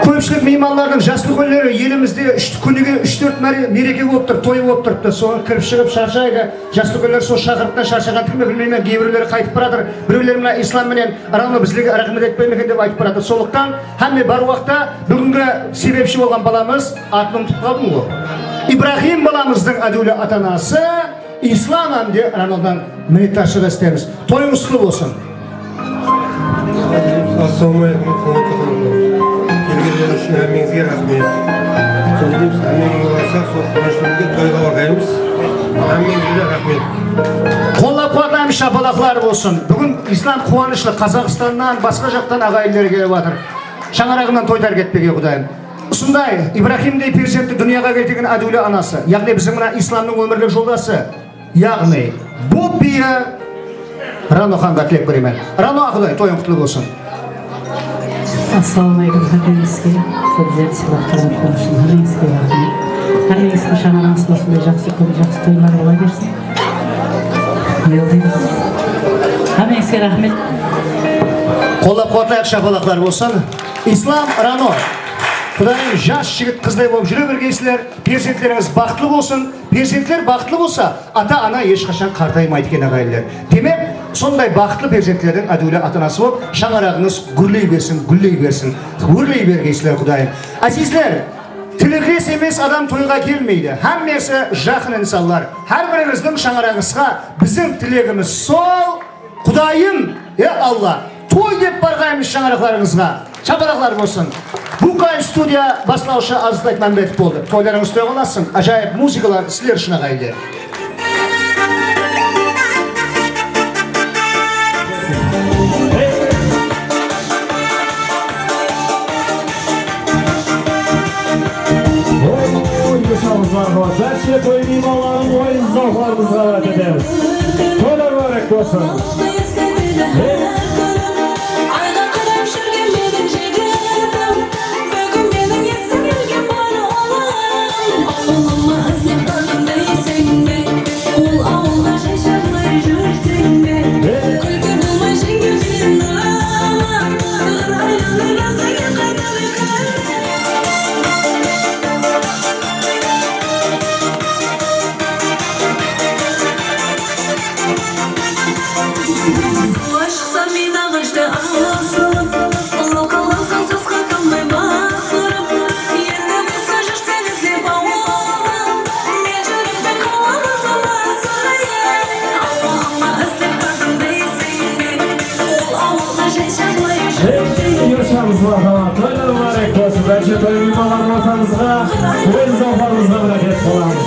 Көпшілік мейманлардың жас үлкендері елімізде күніге 3-4 мереке болып тұр, той болып тұрыпты. Соны кіріп шығып шаршайды. Жас үлкендер сол шақырыптан шаршаған кім білмеймін, кейбіреулері қайтып баратыр. Біреулер мына Ислам менен Рано бізге рахмет айтпаймын деп айтып баратыр. Сондықтан һәмме бар уақытта бүгінгі себепші болған баламыз атын ұмытып қалдым ғой. Ибрахим баламыздың әдеулі ата-анасы Ислам әмде Ранодан мінеттаршылық істейміз. Тойыңыз құтты болсын. Ассалаумағалейкум. келген үшін әмеңізге рахмет. Және де біз әмеңіз болса, сол қуаныштымызға тойға барғаймыз. Әмеңізге де рахмет. Қолдап қуатаймыз, шапалақлар болсын. Бүгін ислам қуанышлы Қазақстаннан, басқа жақтан ағайындар келіп жатыр. Шаңырағынан тойдар кетпеге Құдайым. Осындай Ибрахимдей перзентті дүнияға келтірген әділі анасы, яғни біздің мына исламның өмірлік жолдасы, яғни бұл бие Рано ханға тілеп көремін. Рано Құдай, тойың құтлы болсын. Ассалаумағалейкум, әмеңізге сол зәт сыйлықтарын қуанышын, әмеңізге рахмет. Әмеңізге шаңырағыңыз осындай жақсы көп жақсы тойлар бола берсін. Әмеңізге рахмет. Қолдап қуатайық, шапалақлар болсын. Ислам Рано. Құдайым жас жігіт қыздай болып жүре бергейсілер, перзенттеріңіз бақытлы болсын. Перзенттер бақытлы болса, ата-ана ешқашан қартаймайды екен ағайындар. Демек, сондай бақытлы перзенттердің әділі ата-анасы болып, шаңырағыңыз гүрлей берсін, гүллей берсін. Өрлей бергейсілер, Құдайым. Әзизлер, тілектес емес адам тойға келмейді. Әммесі жақын инсанлар. Әрбіріңіздің шаңырағыңызға біздің тілегіміз сол. Құдайым, Алла, той деп барғаймыз шаңырақларыңызға. Шапалақлар болсын. Букай студия бастаушы Азызтай Мәмбетов болды. Тойларыңыз той боласын. Ажайып музыкалар сілер үшін ағайындар. Бәрше той мейманларын ойын зауқларымызға барат етеміз. Тойлар барак болсын. Бәрше той мейманларын ортамызға, ойын зауқларымызға бәрекет қоламыз.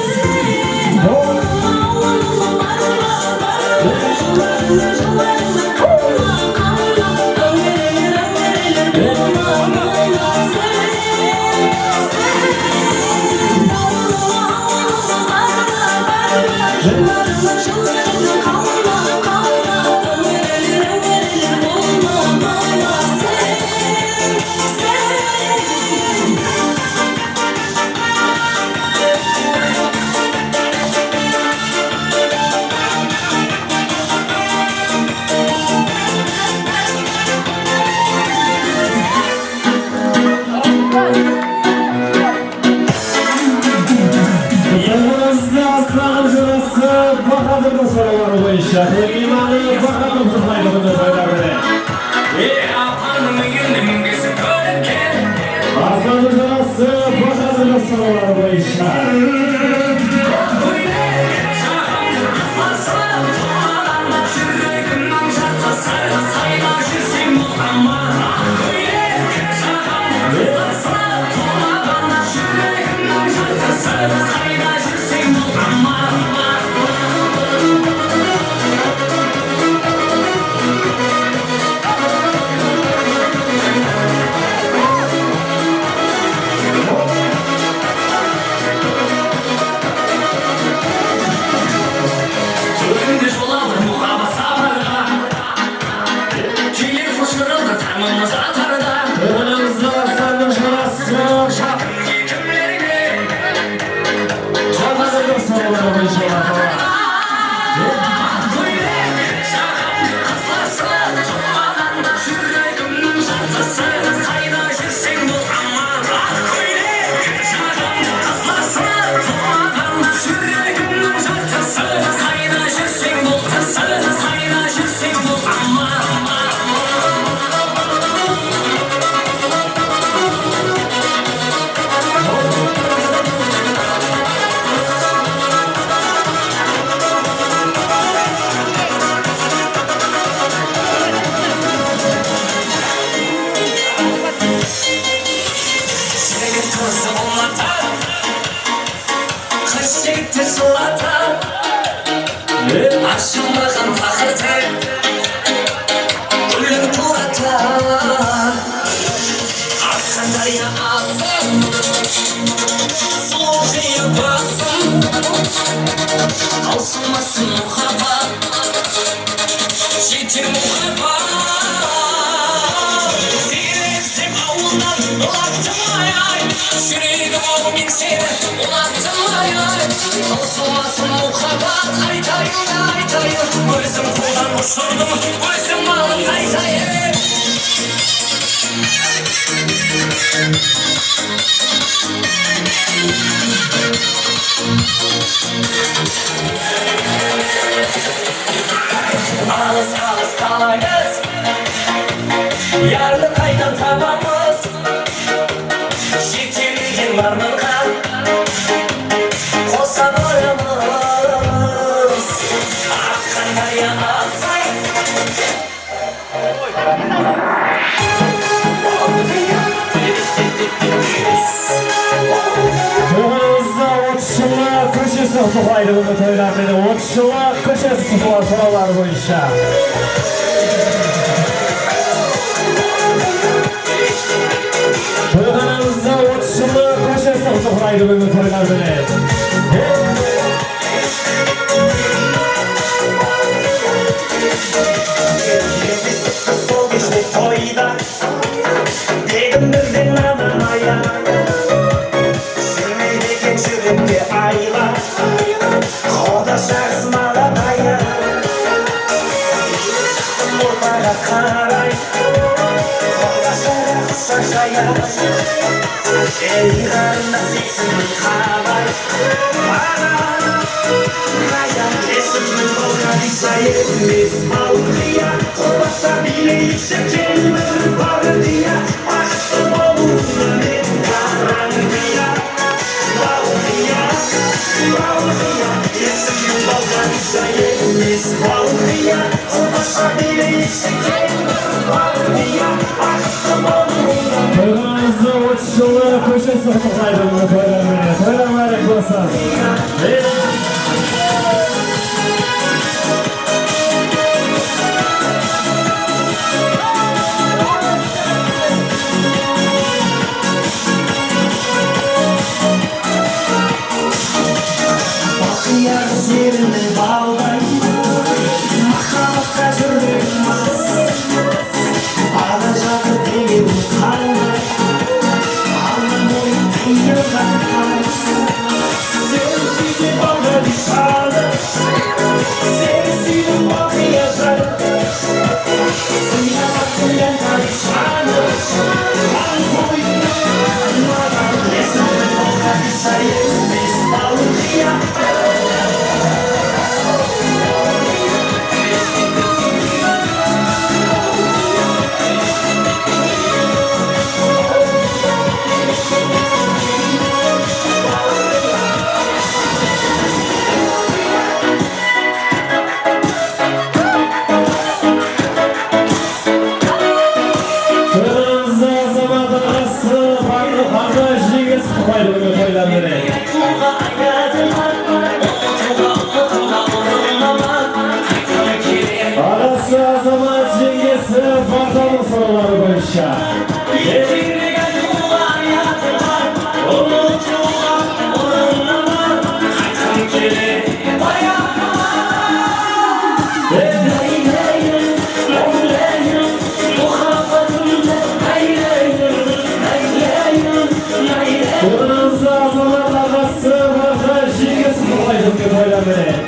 olsun muhabbet Yeter muhabbet Seyrettim avuldan ulattım ayay Şüreğim oğlum seni ulattım ayay Olsun muhabbet aytayım Özüm kuldan uçurdum özüm malım aytayım Ağız kalayız Yarlı kaydan tabamız Şitirgin var mı kan Kosan oyamız Akkan darya alsay Toylarımızda 30 yıllık köşesi tutulaydı bu toylarda 30 yıllık köşesi tutular sıralar boyunca. Toylarımızda 30 yıllık köşesi tutulaydı bu toylarda Sol geçti toyda Dedim birden anamaya Sevmeyle geçirimdi aylar Koda şarsmala daya Murtlara karay Koda şaşaya Eygarına seksin karay Bana Kayan esmin bolgadisayemiz Algıya Kovasa bile yüksekelmez Bardiya Aşkım olursun en karanlıya Valgıya Esmin bolgadisayemiz Valgıya Kovasa bile yüksekelmez Bardiya Aşkım olursun Toylarımızda 30 yıllık köşesi tutulaydı bu toylarda Toylarlar eklosan Bakıyar zirni bağday Makamakka zürrükmaz Ağacağı değil kalday Alnın boyu kıyırdan kals Sevsizi bana düşalı Sevsizi bakıyacak Sıyla bakıyan karışanı Al boyu Madem resmen bana düşayemiz Bağlıya Toylarımızda zaman arası farklı jigiz tutulaydı bu toylarda Arası zaman jigisi farklı soruları boyunca Toylarımızda zaman arası farklı jigiz tutulaydı bu toylarda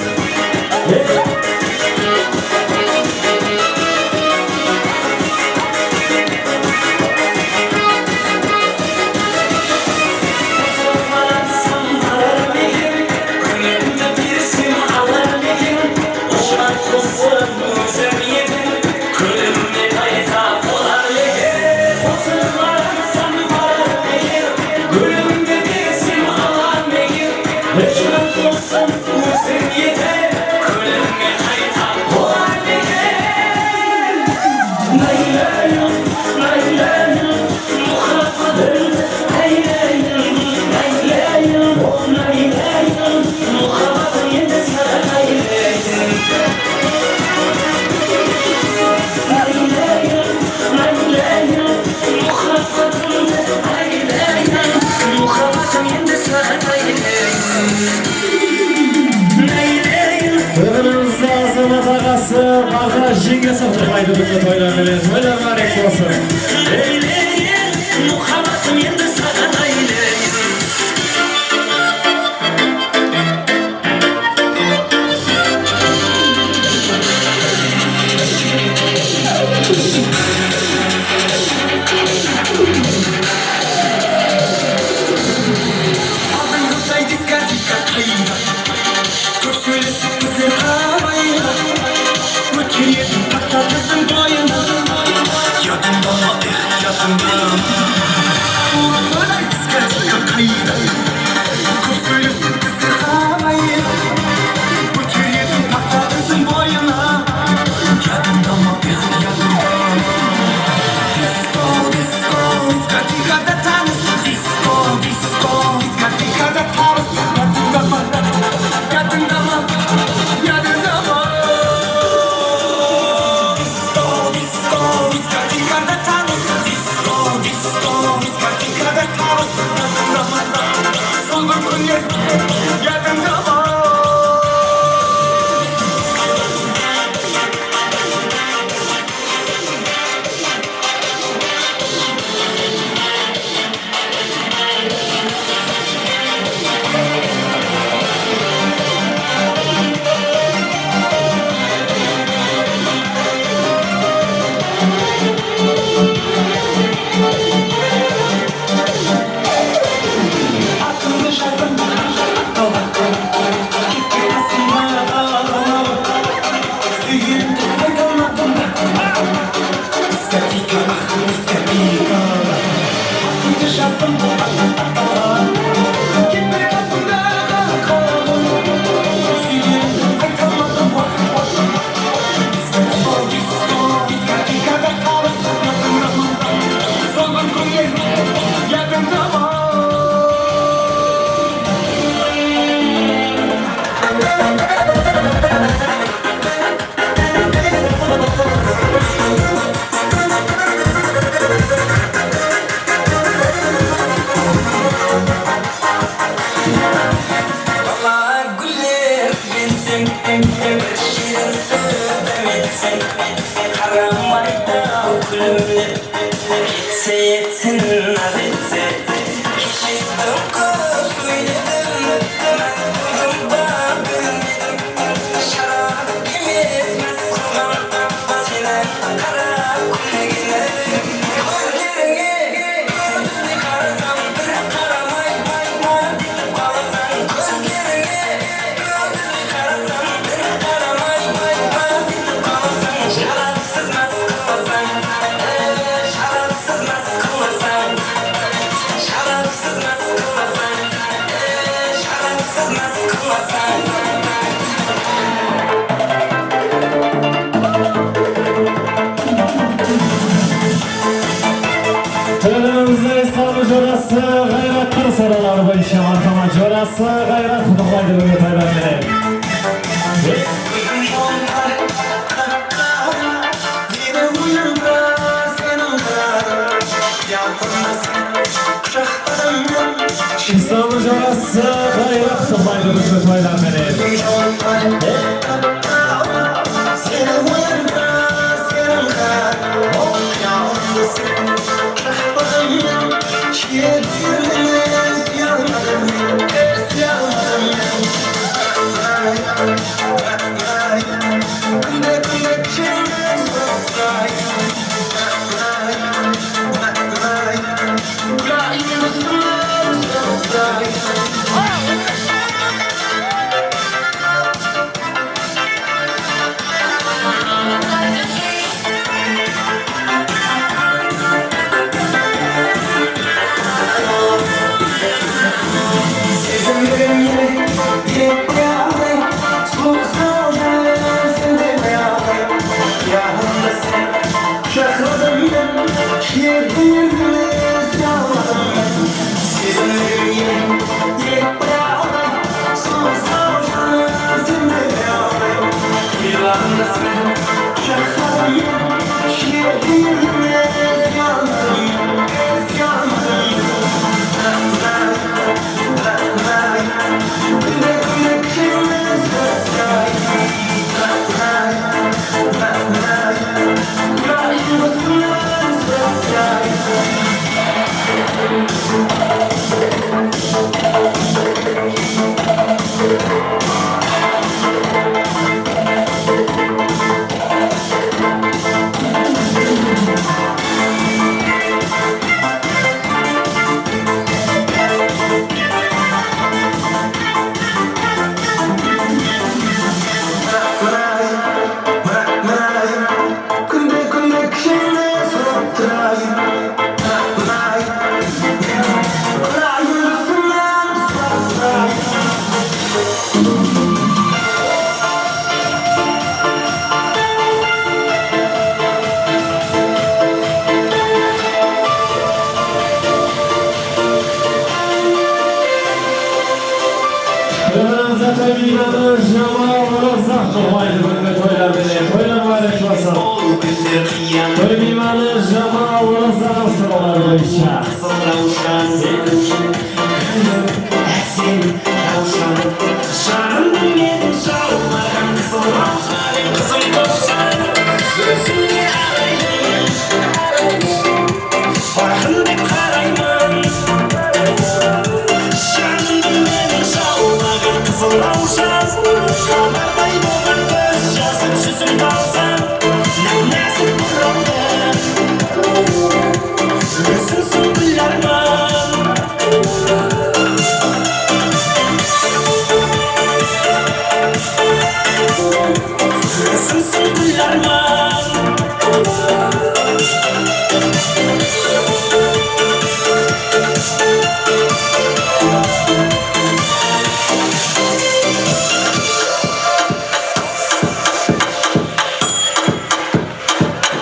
Aka jinge saptırmaydı bu toylar bilen. Toylar mübarek olsun. Eyleyin muhabbetim endi sana eyleyin. Aldığımda diska kayıda. Çok söylesin kızı havayla. Bütün yedim patlatısın boyunda. Yadımda mı yadımda. Aldığımda diska kayıda. Çok söylesin kızı havayla. Bütün yedim patlatısın boyuna. Yadımda mı yadımda. Disco, disco, diskotikada tanısın. Disco, disco, diskotikada tanısın. Yadımda mı, yadımda mı, yadımda mı. Disco, disco, diskotikada tanısın. Disco, disco, diskotikada tanısın. Yadımda mı, solgun kunye, yadımda mı. Aklımda şarkım, sevgilim, sen kalmadın. Diskotika, diskotika. Aklımda şarkım, kimleri kasımda kalmadın. Sevgilim, sen kalmadın. Disko, disko, diskotikada kalırsın. Yadımda mı? Solgun kunye, yadımda mı? Valla güller bilsin, bir şirin söz demesin. Karamayda kulümle gitse yetin naz etse. Kişiydim kız söyledim, demez kızım da bilmedim. Şarap emezmez kızım, senen kara kullegine. Gözlerine gözünü karasam, bir karamay naz edip kalasam. Gözlerine gözünü karasam, bir karamay naz edip kalasam. Şarapsız mast kılasan, şarapsız mast kılasan. Şarapsız mast kılasan, şarapsız mast kılasan. Toylarımızda İslam'ın jorası gayretli sorular bu işe markama jorası gayret tutuklaydı bu toylar bilen. İslam'ın jorası gayret tutuklaydı bu toylar bilen. boyunca.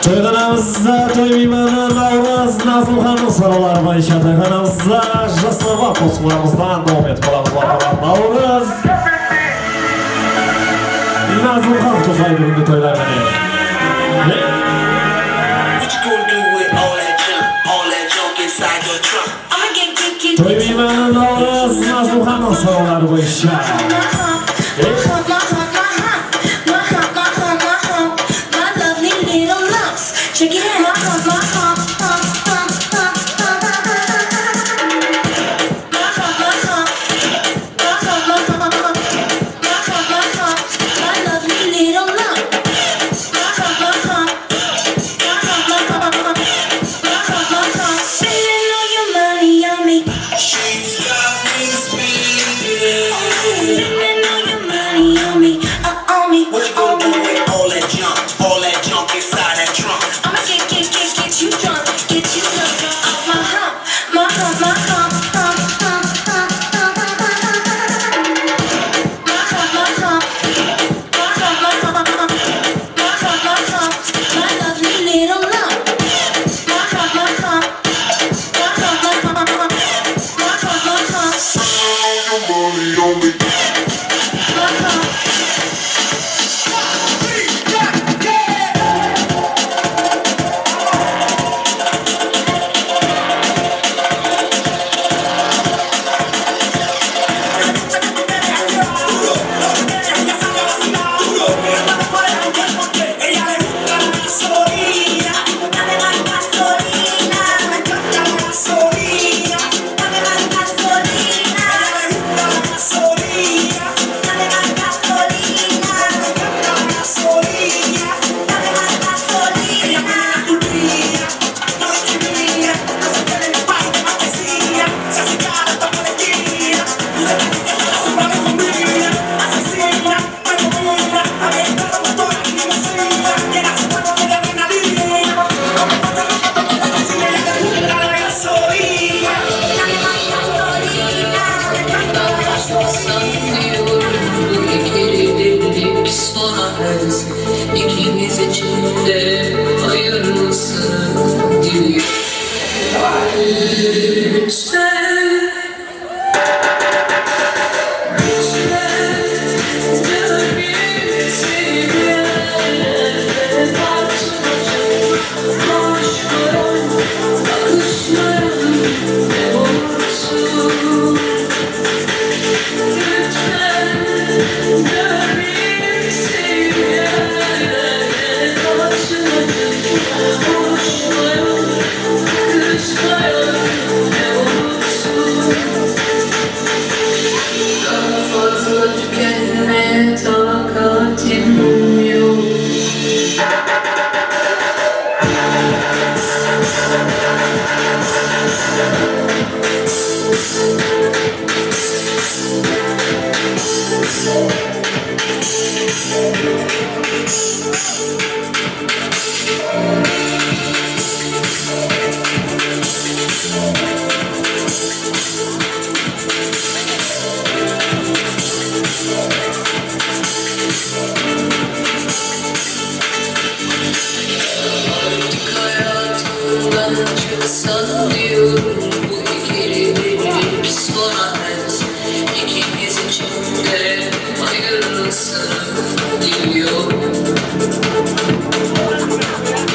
Toylarımızda toymaymanın Navruz Nazımxan'ın soruları boyunca toylarımızda Жаслова postlarımızdan devam etip olamız. Navruz Nazımxan Tokay bugünkü toylar beni. Toymaymanın Navruz Nazımxan'ın soruları boyunca. Check it out.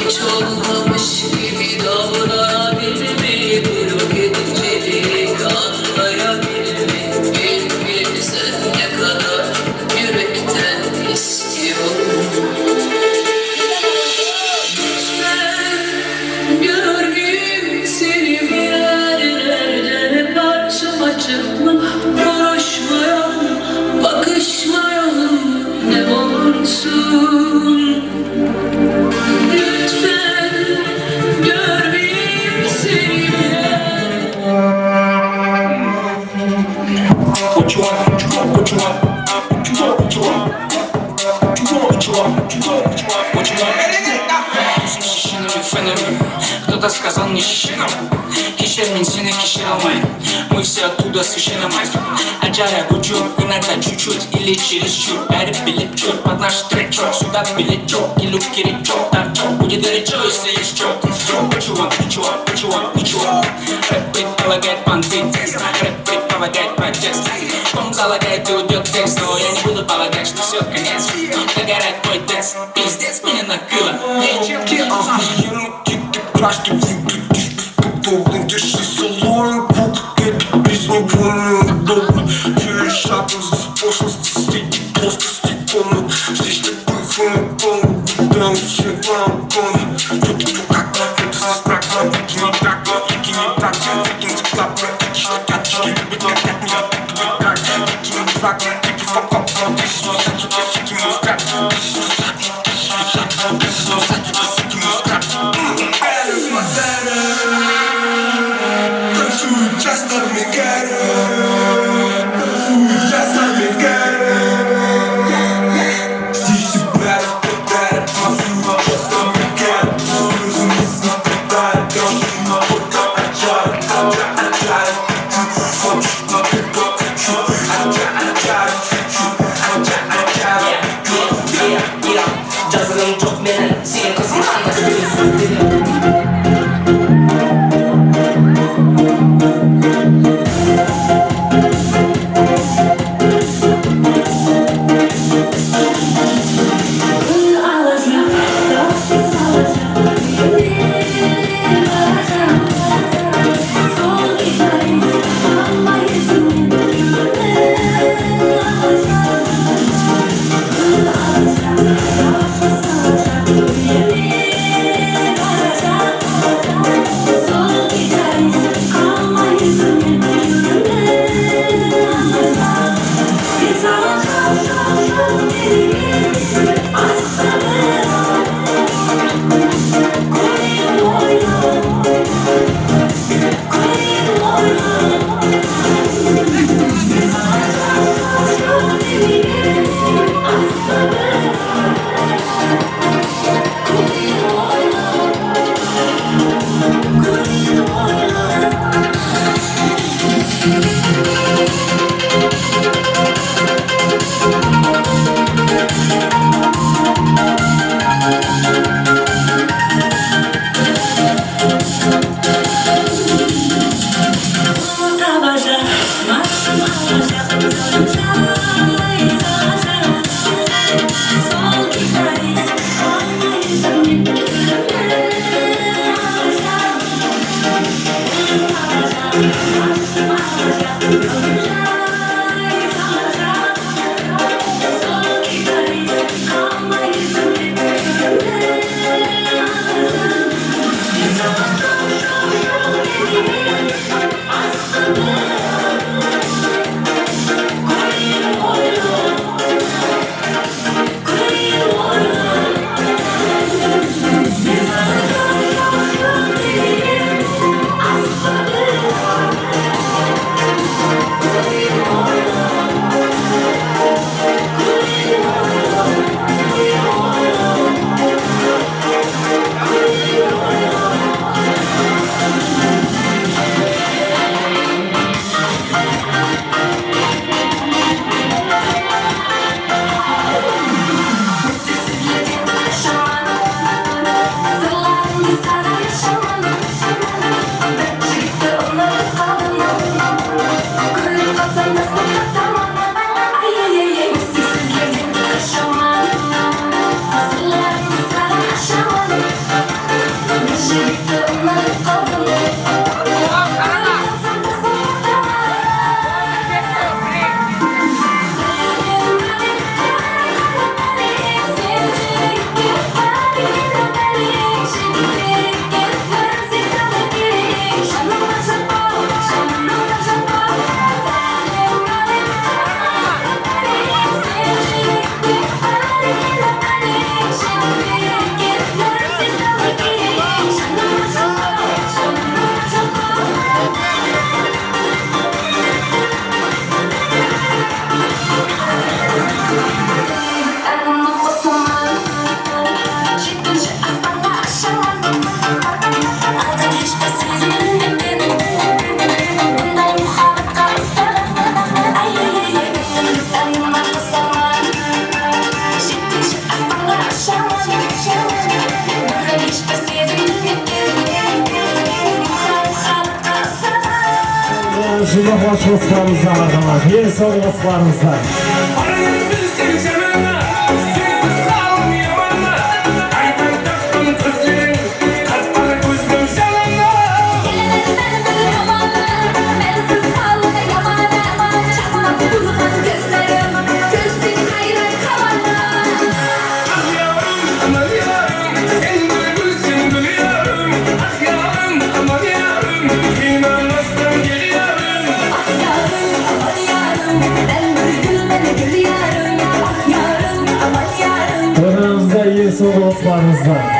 Hiç olmamış gibi davranabilir miyim? кто-то сказал мне шишина. Кишермен сені кишер алмай. Мы все оттуда совершенно мать. Аджара гучу, иногда чуть-чуть или чересчур. Бәрі билет чёрт, под наш трек чёрт. Сюда билет чёрт, и люк керек чёрт. Так чёрт, будет горячо, если есть чёрт. What you want, what you want, what you want, what you want. Рэп предполагает панты тест. Рэп предполагает протест. Он залагает и уйдет текст. Но я не буду полагать, что все конец. Догорает твой тест. Пиздец, меня накрыло. Охуенно, ты плашки выглядишь бесподобно. Держи салон, это песня больно удобно. Перешагнул здесь пошлости, среди плоскости комнат. Здесь такой фонотон, там все балконы. Тут как, это здесь брак, вики не так, вики не так. Вики не клап, вики не так, любит как меня, как вики не так, вики факап, ты сюда, тебя сики мускат, ты сюда, ты сюда, тебя сики мускат. Танцуют часто в мигаре, танцуют часто в мигаре. Здесь и бэт, танцуют часто в мигаре. Слезы мысли придают, я на только отчаяние, отчаяние. Хочешь, но ты покричу, отчаяние, отчаяние. Жазылым жоқ менің, сен қызман да Alacağım Жылдық қосқаныңыздар ағалар. Ең соңғы қосқаныңыздар. Önümüzde iyi soğuk var.